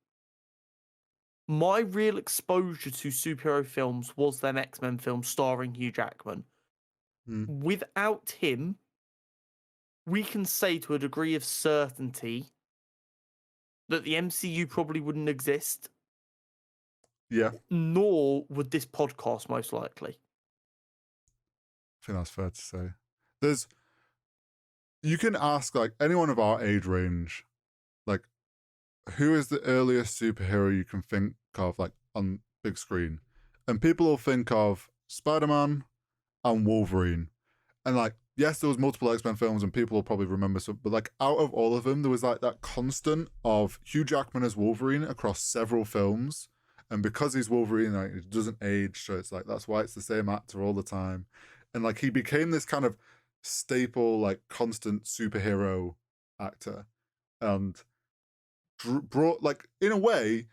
My real exposure to superhero films was them X-Men films starring Hugh Jackman. Without him, we can say to a degree of certainty that the MCU probably wouldn't exist, Yeah, nor would this podcast most likely. I think that's fair to say. You can ask like anyone of our age range, like, who is the earliest superhero you can think of, like, on big screen? And people will think of Spider-Man and Wolverine. And, like, yes, there was multiple X-Men films and people will probably remember some, but, like, out of all of them, there was, like, that constant of Hugh Jackman as Wolverine across several films. And because he's Wolverine, like, it doesn't age, so it's like, that's why it's the same actor all the time. And, like, he became this kind of staple, like, constant superhero actor. And brought, like, in a way,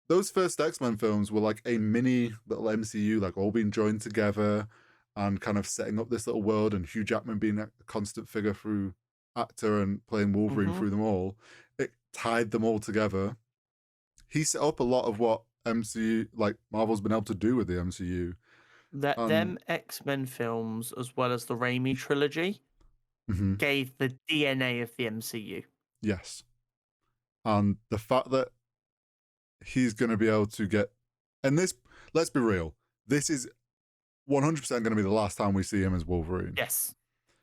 those first X-Men films were like a mini little MCU, like all being joined together and kind of setting up this little world, and Hugh Jackman being a constant figure through actor and playing Wolverine through them all. It tied them all together. He set up a lot of what MCU, like Marvel's been able to do with the MCU. Them X-Men films, as well as the Raimi trilogy, gave the DNA of the MCU. Yes. And the fact that he's going to be able to get, and this, let's be real, this is 100% going to be the last time we see him as Wolverine. Yes.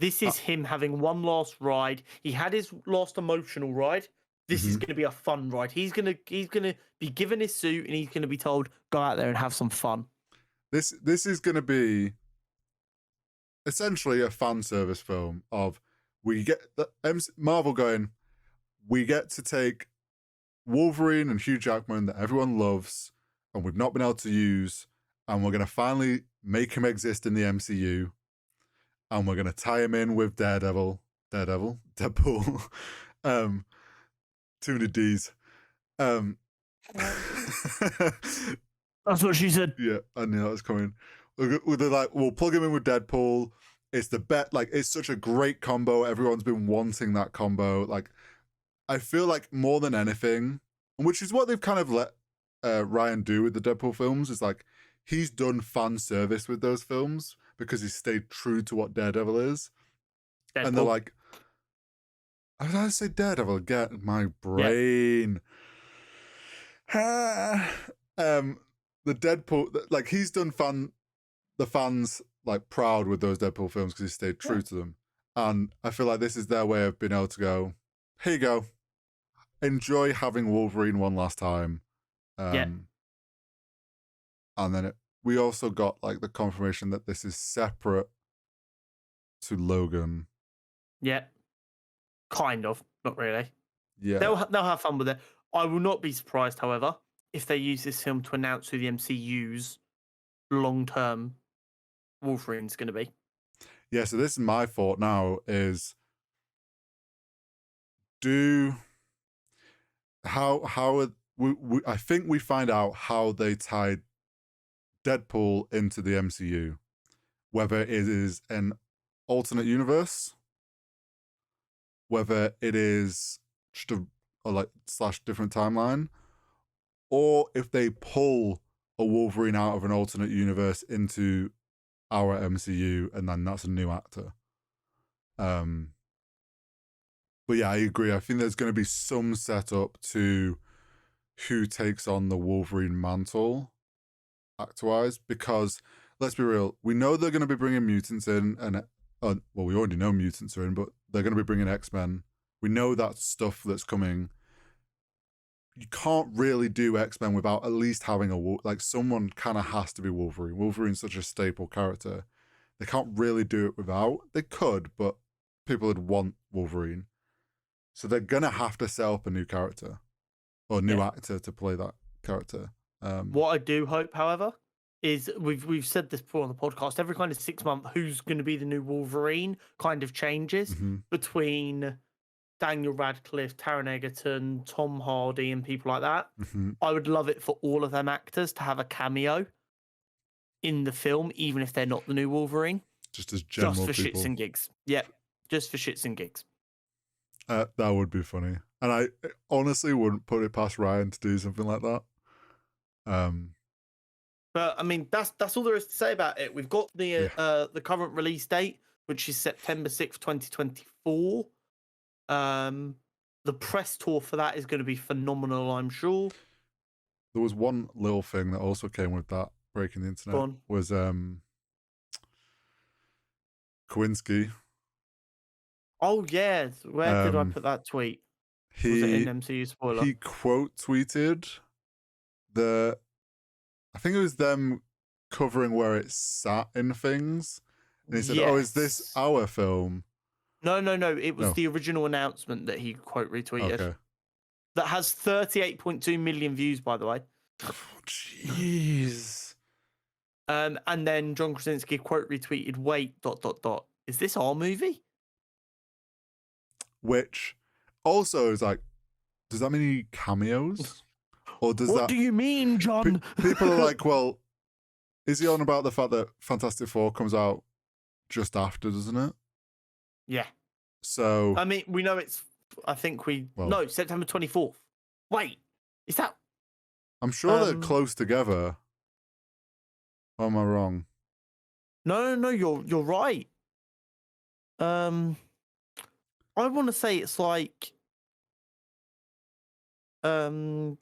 This is him having one last ride. He had his last emotional ride. This is going to be a fun ride. He's gonna be given his suit and he's going to be told, go out there and have some fun. This is going to be essentially a fan service film of, we get the Marvel going, we get to take Wolverine and Hugh Jackman that everyone loves and we've not been able to use, and we're going to finally make him exist in the MCU, and we're going to tie him in with Deadpool. Too many D's. That's what she said. Yeah, I knew that was coming. They're like, we'll plug him in with Deadpool. It's the bet. Like, it's such a great combo. Everyone's been wanting that combo. Like, I feel like more than anything, which is what they've kind of let Ryan do with the Deadpool films, is like, he's done fan service with those films because he stayed true to what Daredevil is. Deadpool. And they're like, how did I say Daredevil? Get my brain. Yeah. The Deadpool, like, he's done the fans like proud with those Deadpool films because he stayed true to them. And I feel like this is their way of being able to go, here you go, enjoy having Wolverine one last time. And then we also got like the confirmation that this is separate to Logan. Yeah. Kind of, not really. Yeah. They'll have fun with it. I will not be surprised, however, if they use this film to announce who the MCU's long-term Wolverine's going to be. Yeah, so this is my thought now is, I think we find out how they tied Deadpool into the MCU, whether it is an alternate universe, whether it is just / different timeline, or if they pull a Wolverine out of an alternate universe into our MCU and then that's a new actor. But yeah, I agree. I think there's going to be some setup to who takes on the Wolverine mantle actor-wise, because let's be real, we know they're going to be bringing mutants in, and well, we already know mutants are in, but they're going to be bringing X-Men. We know that's stuff that's coming. You can't really do X-Men without at least having someone kind of has to be Wolverine. Wolverine's such a staple character. They can't really do it without. They could, but people would want Wolverine. So they're going to have to set up a new character or new actor to play that character. What I do hope, however, is we've said this before on the podcast, every kind of 6 months, who's going to be the new Wolverine kind of changes between Daniel Radcliffe, Taron Egerton, Tom Hardy, and people like that. I would love it for all of them actors to have a cameo in the film, even if they're not the new Wolverine. Just as general Just for people. shits and gigs. Yeah, just for shits and gigs. That would be funny. And I honestly wouldn't put it past Ryan to do something like that. But I mean, that's all there is to say about it. We've got the current release date, which is September 6th, 2024. The press tour for that is going to be phenomenal, I'm sure. There was one little thing that also came with that breaking the Go internet on. was Kowinski. Oh yeah, where did I put that tweet? Was it in MCU spoiler? He quote tweeted I think it was them covering where it sat in things. And he said, "Oh, is this our film?" No. It was the original announcement that he quote retweeted. Okay. That has 38.2 million views, by the way. Oh, jeez. And then John Krasinski quote retweeted, "Wait, ... Is this our movie?" Which also is like, does that mean he cameos? Or does What do you mean, John? People are like, well, is he on about the fact that Fantastic Four comes out just after, doesn't it? Yeah. So I mean, we know it's. I think no, September 24th. Wait, is that? I'm sure they're close together. Or am I wrong? No, you're right. I want to say it's like the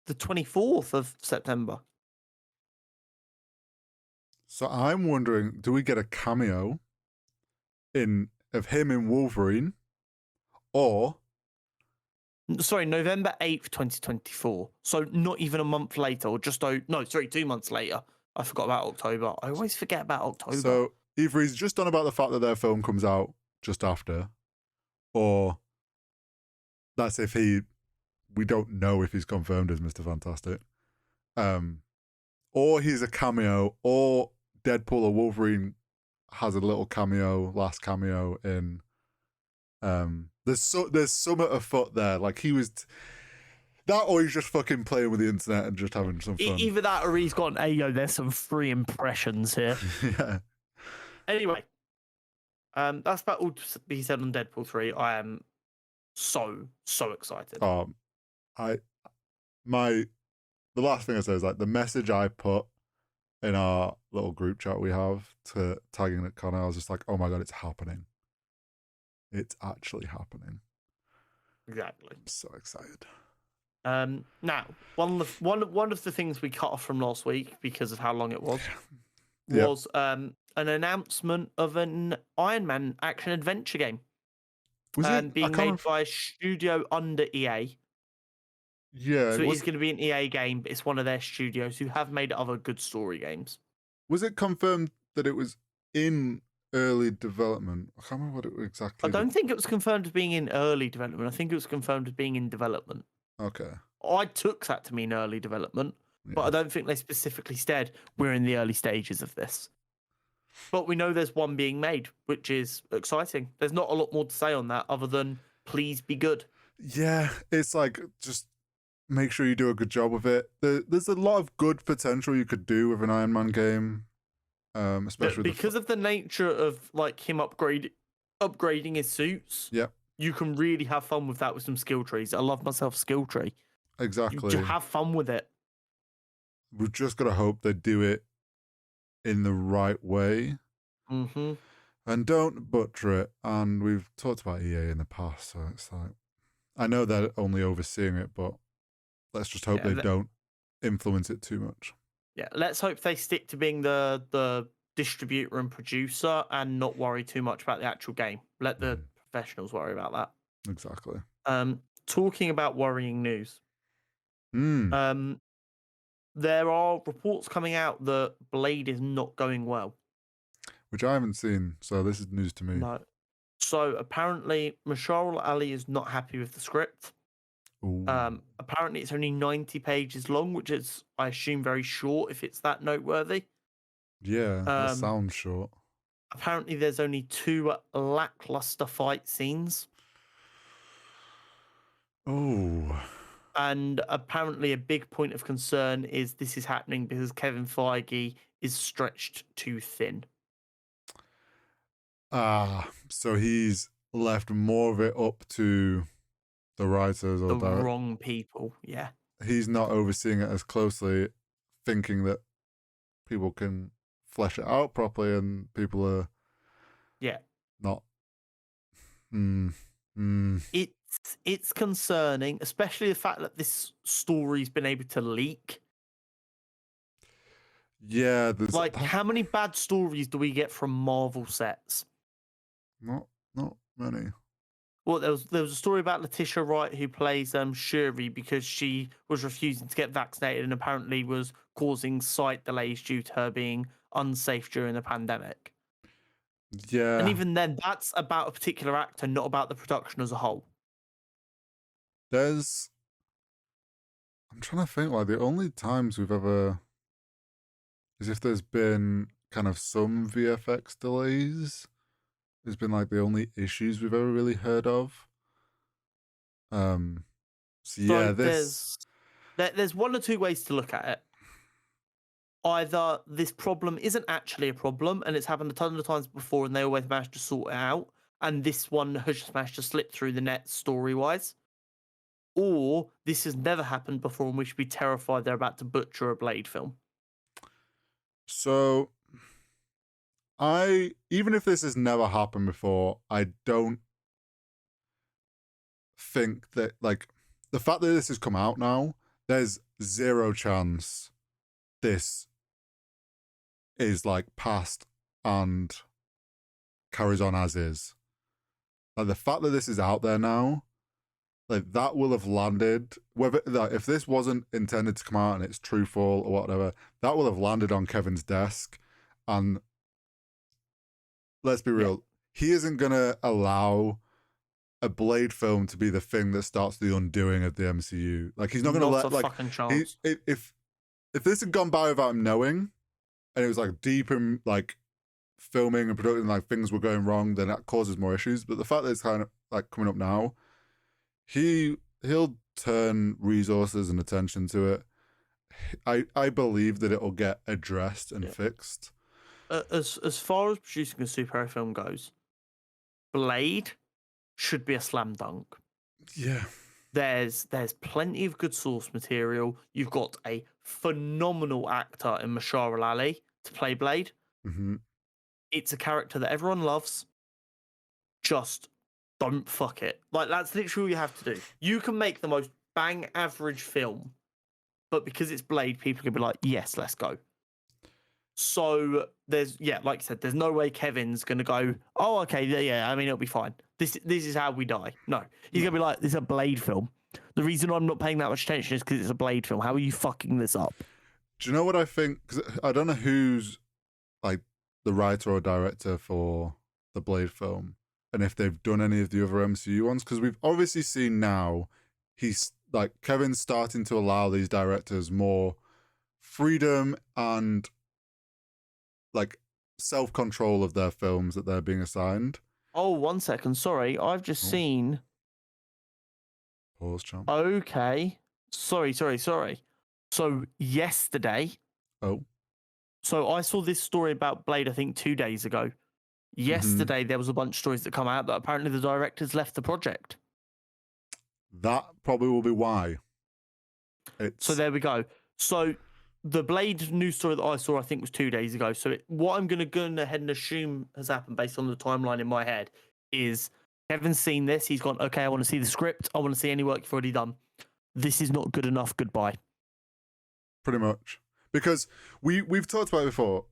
24th of September. So I'm wondering, do we get a cameo of him in Wolverine, or sorry, November 8th, 2024. So not even a month later, or 2 months later. I forgot about October. I always forget about October. So either he's just on about the fact that their film comes out just after, or that's if we don't know if he's confirmed as Mr. Fantastic. Or he's a cameo, or Deadpool or Wolverine has a little last cameo in. There's some afoot there. Like he was that, or he's just fucking playing with the internet and just having some fun. Either that, or he's gone, "Hey, yo, there's some free impressions here." Yeah. Anyway, that's about all to be said on Deadpool 3. I am so excited. The last thing I say is like the message I put in our little group chat we have to tagging at Connor, I was just like, oh my god, it's happening. It's actually happening. Exactly. I'm so excited. Now, one of the things we cut off from last week because of how long it was an announcement of an Iron Man action adventure game. Was it being made by a studio under EA? Yeah. So it is going to be an EA game, but it's one of their studios who have made other good story games. Was it confirmed that it was in early development? I can't remember what it exactly. I don't think it was confirmed as being in early development. I think it was confirmed as being in development. Okay. I took that to mean early development, but I don't think they specifically said we're in the early stages of this. But we know there's one being made, which is exciting. There's not a lot more to say on that other than please be good. Yeah, it's like just make sure you do a good job of it. There's a lot of good potential you could do with an Iron Man game, especially because of the nature of like him upgrading his suits. Yeah, you can really have fun with that with some skill trees. I love myself skill tree. Exactly. You have fun with it. We've just got to hope they do it in the right way. Mm-hmm. And don't butcher it. And we've talked about EA in the past, so it's like, I know they're only overseeing it, but let's just hope they don't influence it too much. Yeah, let's hope they stick to being the distributor and producer and not worry too much about the actual game. Let the professionals worry about that. Exactly. Talking about worrying news. There are reports coming out that Blade is not going well. Which I haven't seen, so this is news to me. No. So apparently, Mahershala Ali is not happy with the script. Ooh. Apparently, it's only 90 pages long, which is, I assume, very short if it's that noteworthy. Yeah, that sounds short. Apparently, there's only 2 lackluster fight scenes. Oh. And apparently, a big point of concern is this is happening because Kevin Feige is stretched too thin. So he's left more of it up to the writers or the wrong people. Yeah, he's not overseeing it as closely, thinking that people can flesh it out properly, and people are not. It's it's concerning, especially the fact that this story's been able to leak. Yeah, there's Like, how many bad stories do we get from Marvel sets? not many. Well, there was a story about Letitia Wright who plays Shuri because she was refusing to get vaccinated and apparently was causing site delays due to her being unsafe during the pandemic. Yeah, And even then, that's about a particular actor, not about the production as a whole. I'm trying to think. Like the only times we've ever is if there's been kind of some VFX delays. Has been like the only issues we've ever really heard of. So yeah, there's one or two ways to look at it. Either this problem isn't actually a problem and it's happened a ton of times before and they always manage to sort it out, and this one has just managed to slip through the net story-wise, or this has never happened before and we should be terrified they're about to butcher a Blade film. So even if this has never happened before, I don't think that, like, the fact that this has come out now, there's zero chance this is like past and carries on as is. Like the fact that this is out there now, like that will have landed, whether like, if this wasn't intended to come out and it's truthful or whatever, that will have landed on Kevin's desk. And let's be real, he isn't gonna allow a Blade film to be the thing that starts the undoing of the MCU. Like he's not gonna let, like, fucking chance. If this had gone by without him knowing, and it was like deep in like filming and production, like things were going wrong, then that causes more issues. But the fact that it's kind of like coming up now, he'll turn resources and attention to it. I believe that it'll get addressed and fixed. As far as producing a superhero film goes, Blade should be a slam dunk. Yeah. There's plenty of good source material. You've got a phenomenal actor in Mahershala Ali to play Blade. Mm-hmm. It's a character that everyone loves. Just don't fuck it. Like, that's literally all you have to do. You can make the most bang average film, but because it's Blade, people can be like, yes, let's go. So like you said, there's no way Kevin's gonna go, oh, okay, yeah, I mean, it'll be fine. This is how we die. No, he's gonna be like, this is a Blade film. The reason I'm not paying that much attention is because it's a Blade film. How are you fucking this up? Do you know what I think? Because I don't know who's like the writer or director for the Blade film, and if they've done any of the other MCU ones. Because we've obviously seen now, he's like Kevin's starting to allow these directors more freedom and like self-control of their films that they're being assigned. Oh, 1 second. Sorry, I've just seen. Pause, champ. Okay. Sorry. So yesterday. Oh. So I saw this story about Blade, I think 2 days ago. Yesterday, there was a bunch of stories that come out that apparently the directors left the project. That probably will be why. So there we go. So the Blade news story that I saw, I think, was 2 days ago. So what I'm going to go ahead and assume has happened based on the timeline in my head is Kevin's seen this. He's gone, okay, I want to see the script. I want to see any work you've already done. This is not good enough. Goodbye. Pretty much. Because we've talked about it before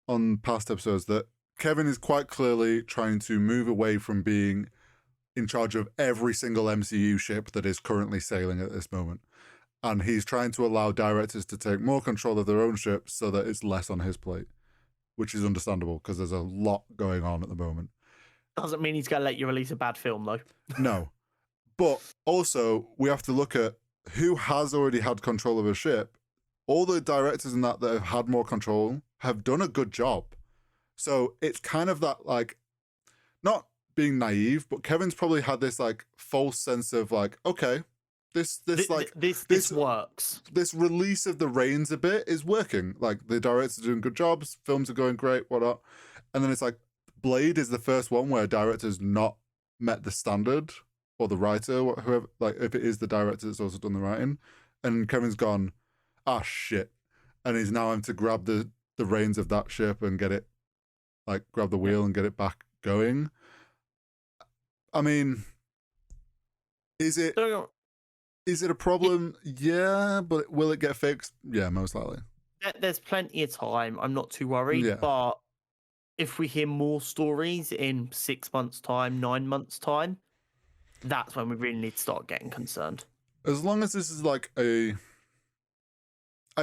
on past episodes that Kevin is quite clearly trying to move away from being in charge of every single MCU ship that is currently sailing at this moment. And he's trying to allow directors to take more control of their own ships so that it's less on his plate, which is understandable because there's a lot going on at the moment. Doesn't mean he's going to let you release a bad film, though. No. But also, we have to look at who has already had control of a ship. All the directors in that have had more control have done a good job. So it's kind of that, like, not being naive, but Kevin's probably had this, like, false sense of, like, okay, this works. This release of the reins a bit is working. Like, the directors are doing good jobs, films are going great, whatnot. And then it's like, Blade is the first one where a director's not met the standard, or the writer, or whoever, like, if it is the director that's also done the writing. And Kevin's gone, shit. And he's now having to grab the reins of that ship and get it, like, grab the wheel and get it back going. I mean, Is it Don't a problem? Yeah, but will it get fixed? Yeah, most likely. There's plenty of time. I'm not too worried. Yeah. But if we hear more stories in 6 months' time, 9 months' time, that's when we really need to start getting concerned. As long as this is like I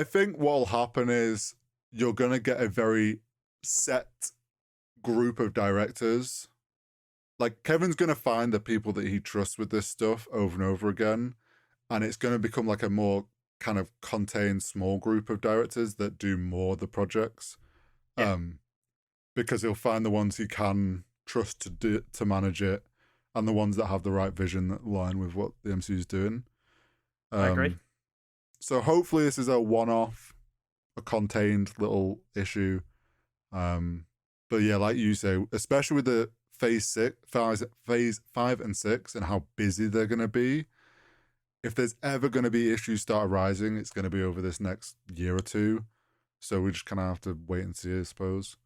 think what'll happen is you're gonna get a very set group of directors. Like Kevin's gonna find the people that he trusts with this stuff over and over again, and it's gonna become like a more kind of contained small group of directors that do more of the projects. Yeah. Because he'll find the ones he can trust to manage it, and the ones that have the right vision that align with what the MCU is doing. I agree. So hopefully this is a one-off, a contained little issue. But yeah, like you say, especially with the phase 5 and 6 and how busy they're going to be, if there's ever going to be issues start arising, it's going to be over this next year or two. So we just kind of have to wait and see, I suppose.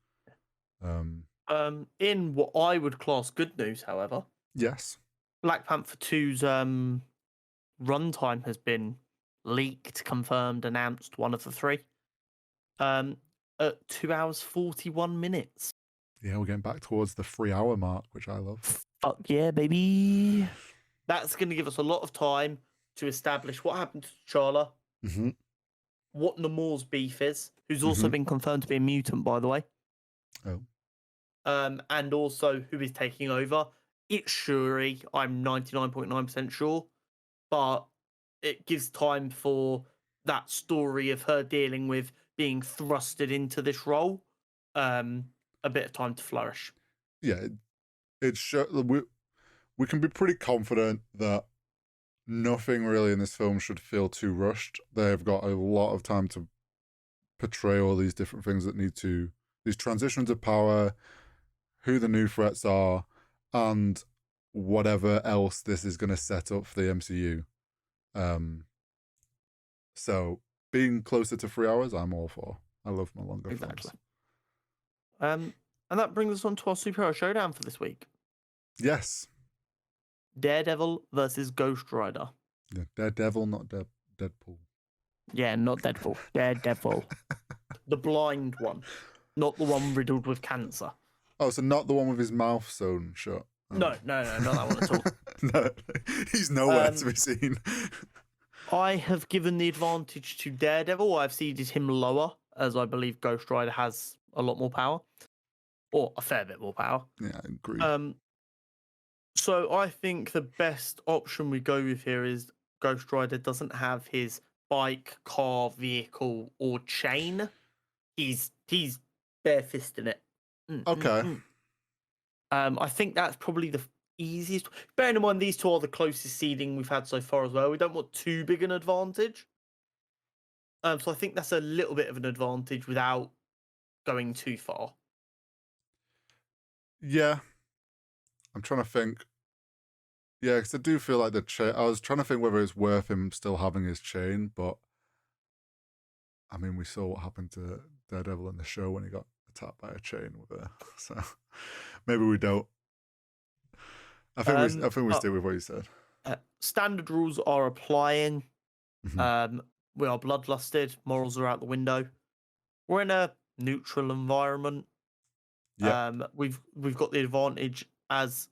In what I would class good news, however, Yes. Black Panther 2's runtime has been leaked, confirmed, announced, one of the three. At 2 hours 41 minutes. Yeah, we're getting back towards the 3-hour mark, which I love. Fuck yeah, baby. That's going to give us a lot of time to establish what happened to T'Challa, what Namor's beef is, who's also been confirmed to be a mutant, by the way. Oh. And also who is taking over. It's Shuri, I'm 99.9% sure, but it gives time for that story of her dealing with being thrusted into this role, a bit of time to flourish. Yeah, we can be pretty confident that nothing really in this film should feel too rushed. They've got a lot of time to portray all these different things that these transitions of power, who the new threats are, and whatever else this is going to set up for the MCU. So being closer to 3 hours, I'm all for. I love my longer films. And that brings us on to our superhero showdown for this week. Yes. Daredevil versus Ghost Rider. Yeah, Daredevil, not Deadpool. Yeah, not Deadpool. Daredevil. The blind one. Not the one riddled with cancer. Oh, so not the one with his mouth sewn shut? Oh. No, not that one at all. No, he's nowhere to be seen. I have given the advantage to Daredevil. I've seeded him lower, as I believe Ghost Rider has a lot more power. Or a fair bit more power. Yeah, I agree. So I think the best option we go with here is Ghost Rider doesn't have his bike, car, vehicle, or chain. He's bare-fisting it. Okay. I think that's probably the easiest. Bearing in mind these two are the closest seeding we've had so far as well. We don't want too big an advantage. So I think that's a little bit of an advantage without going too far. Yeah. I'm trying to think. Yeah, because I do feel like the chain. I was trying to think whether it's worth him still having his chain, but I mean, we saw what happened to Daredevil in the show when he got attacked by a chain with her. So maybe we don't. I think we stick with what you said. Standard rules are applying. We are bloodlusted. Morals are out the window. We're in a neutral environment. Yeah. We've got the advantage as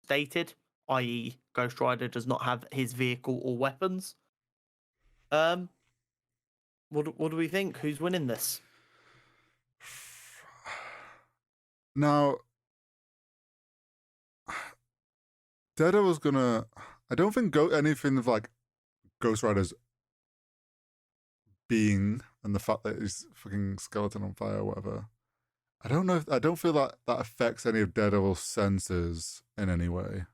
stated, i.e., Ghost Rider does not have his vehicle or weapons. What do we think? Who's winning this? Now, Daredevil's gonna. I don't think anything of like Ghost Rider's being and the fact that he's fucking skeleton on fire or whatever. I don't know. I don't feel that affects any of Daredevil's senses in any way.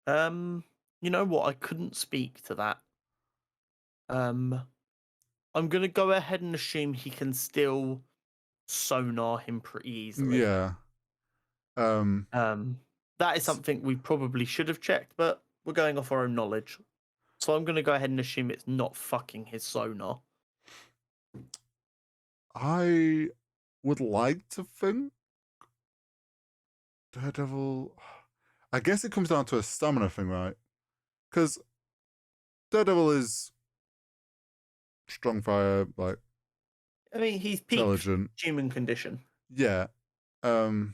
You know what? I couldn't speak to that. I'm gonna go ahead and assume he can still sonar him pretty easily. Yeah. That is something we probably should have checked, but we're going off our own knowledge. So I'm gonna go ahead and assume it's not fucking his sonar. I would like to think Daredevil. I guess it comes down to a stamina thing, right? because Daredevil is strong fire, like I mean, he's peak intelligent. human condition. Yeah. I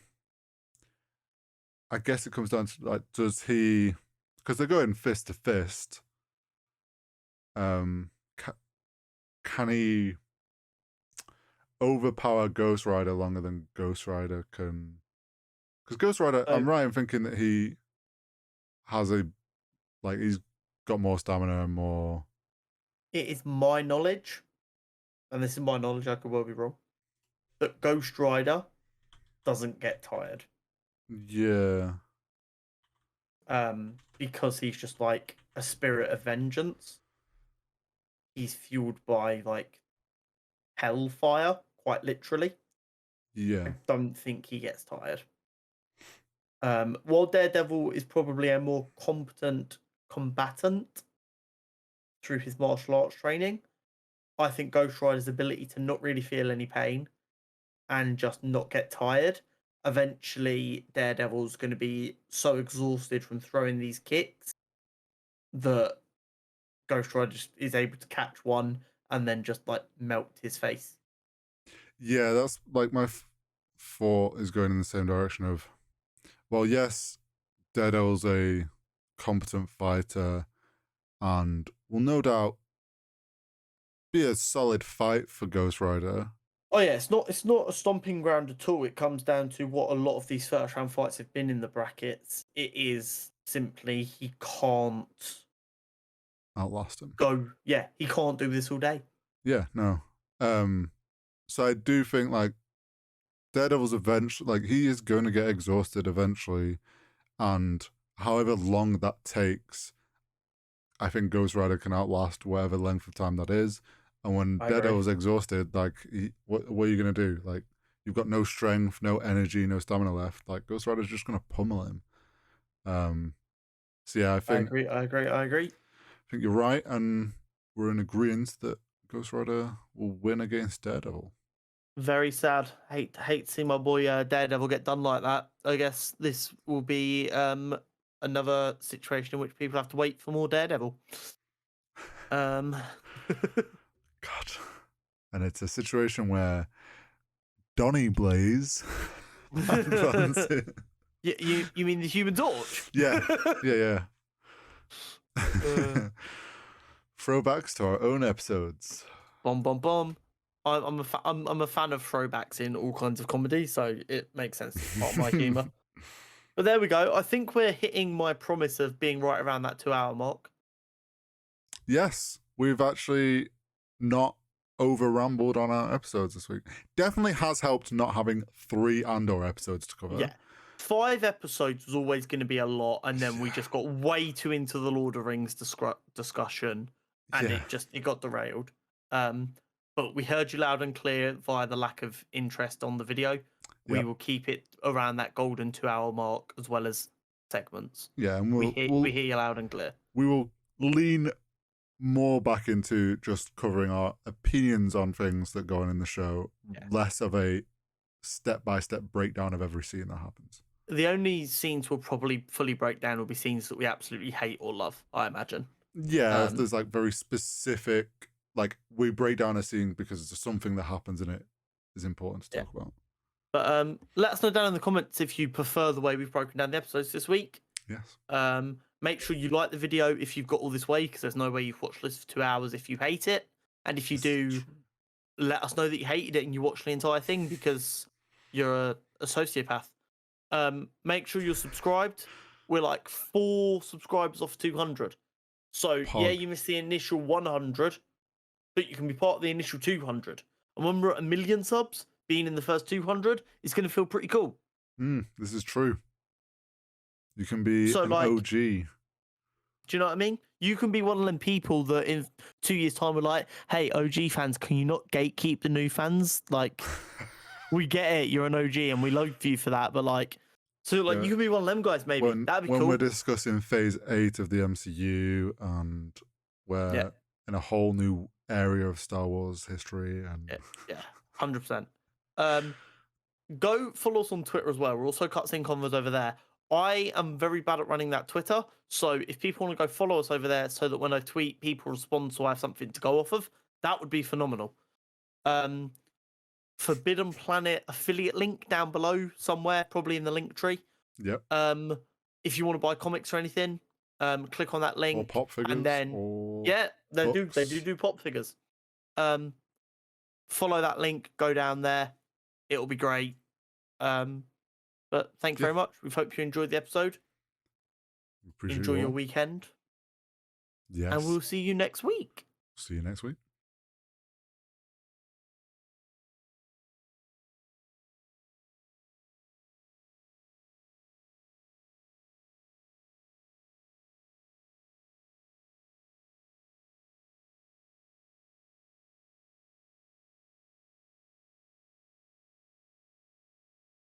guess it comes down to like, does he? Because they're going fist to fist. Can he overpower Ghost Rider longer than Ghost Rider can? Because Ghost Rider, I'm right in thinking that he has he's got more stamina and more. It is my knowledge, and this is my knowledge, I could well be wrong, that Ghost Rider doesn't get tired. Yeah. Because he's just like a spirit of vengeance. He's fueled by like hellfire, quite literally. Yeah. I don't think he gets tired. While Daredevil is probably a more competent combatant through his martial arts training, I think Ghost Rider's ability to not really feel any pain and just not get tired. Eventually, Daredevil's going to be so exhausted from throwing these kicks that Ghost Rider just is able to catch one and then just like melt his face. Yeah, that's like my thought is going in the same direction of, well, yes, Daredevil's a competent fighter and will no doubt be a solid fight for Ghost Rider. Oh yeah, it's not a stomping ground at all. It comes down to what a lot of these first round fights have been in the brackets. It is simply he can't Outlast him. Yeah, he can't do this all day. Yeah, no. So I do think like Daredevil's eventually, like, he is going to get exhausted eventually, and however long that takes, I think Ghost Rider can outlast whatever length of time that is. And when Daredevil's exhausted, like, what are you going to do? Like, you've got no strength, no energy, no stamina left. Like, Ghost Rider's just going to pummel him. So yeah, I think I agree. I think you're right, and we're in agreement that Ghost Rider will win against Daredevil. Very sad. Hate to see my boy Daredevil get done like that. I guess this will be another situation in which people have to wait for more Daredevil. God. And it's a situation where Donny Blaze You mean the Human Torch? Yeah. Throwbacks to our own episodes. Bom bom bom. I'm a fan of throwbacks in all kinds of comedy, so it makes sense. It's part of my humour. But there we go. I think we're hitting my promise of being right around that 2-hour mark. Yes, we've actually not over rambled on our episodes this week. Definitely has helped not having 3 Andor episodes to cover. Yeah. 5 episodes was always going to be a lot, and then we just got way too into the Lord of Rings discussion, and it got derailed. But we heard you loud and clear via the lack of interest on the video. We will keep it around that golden 2-hour mark as well as segments. Yeah, and we hear you loud and clear. We will lean more back into just covering our opinions on things that go on in the show, less of a step-by-step breakdown of every scene that happens. The only scenes we'll probably fully break down will be scenes that we absolutely hate or love, I imagine. Yeah, if there's like very specific, like we break down a scene because it's something that happens in it is important to talk about. But let us know down in the comments if you prefer the way we've broken down the episodes this week. Yes. Make sure you like the video if you've got all this way, because there's no way you've watched this for 2 hours if you hate it. And if you do, let us know that you hated it and you watched the entire thing because you're a sociopath. Make sure you're subscribed. We're like 4 subscribers off 200. So, you missed the initial 100, but you can be part of the initial 200. And when we're at 1 million subs, being in the first 200 is going to feel pretty cool. This is true. You can be an OG. Do you know what I mean? You can be one of them people that in 2 years' time are like, hey, OG fans, can you not gatekeep the new fans? Like, we get it, you're an OG and we love you for that, but like, so like you can be one of them guys maybe. That'd be cool. When we're discussing phase 8 of the MCU and we're in a whole new area of Star Wars history and 100%. Go follow us on Twitter as well. We're also Cutscene Convos over there. I am very bad at running that Twitter. So if people want to go follow us over there so that when I tweet, people respond so I have something to go off of, that would be phenomenal. Forbidden Planet affiliate link down below somewhere, probably in the link tree. Yep. If you want to buy comics or anything, click on that link. Or pop figures. And then, or they books. do pop figures. Follow that link, go down there. It'll be great. But thank you very much. We hope you enjoyed the episode. Enjoy your weekend. Yes. And we'll see you next week. See you next week.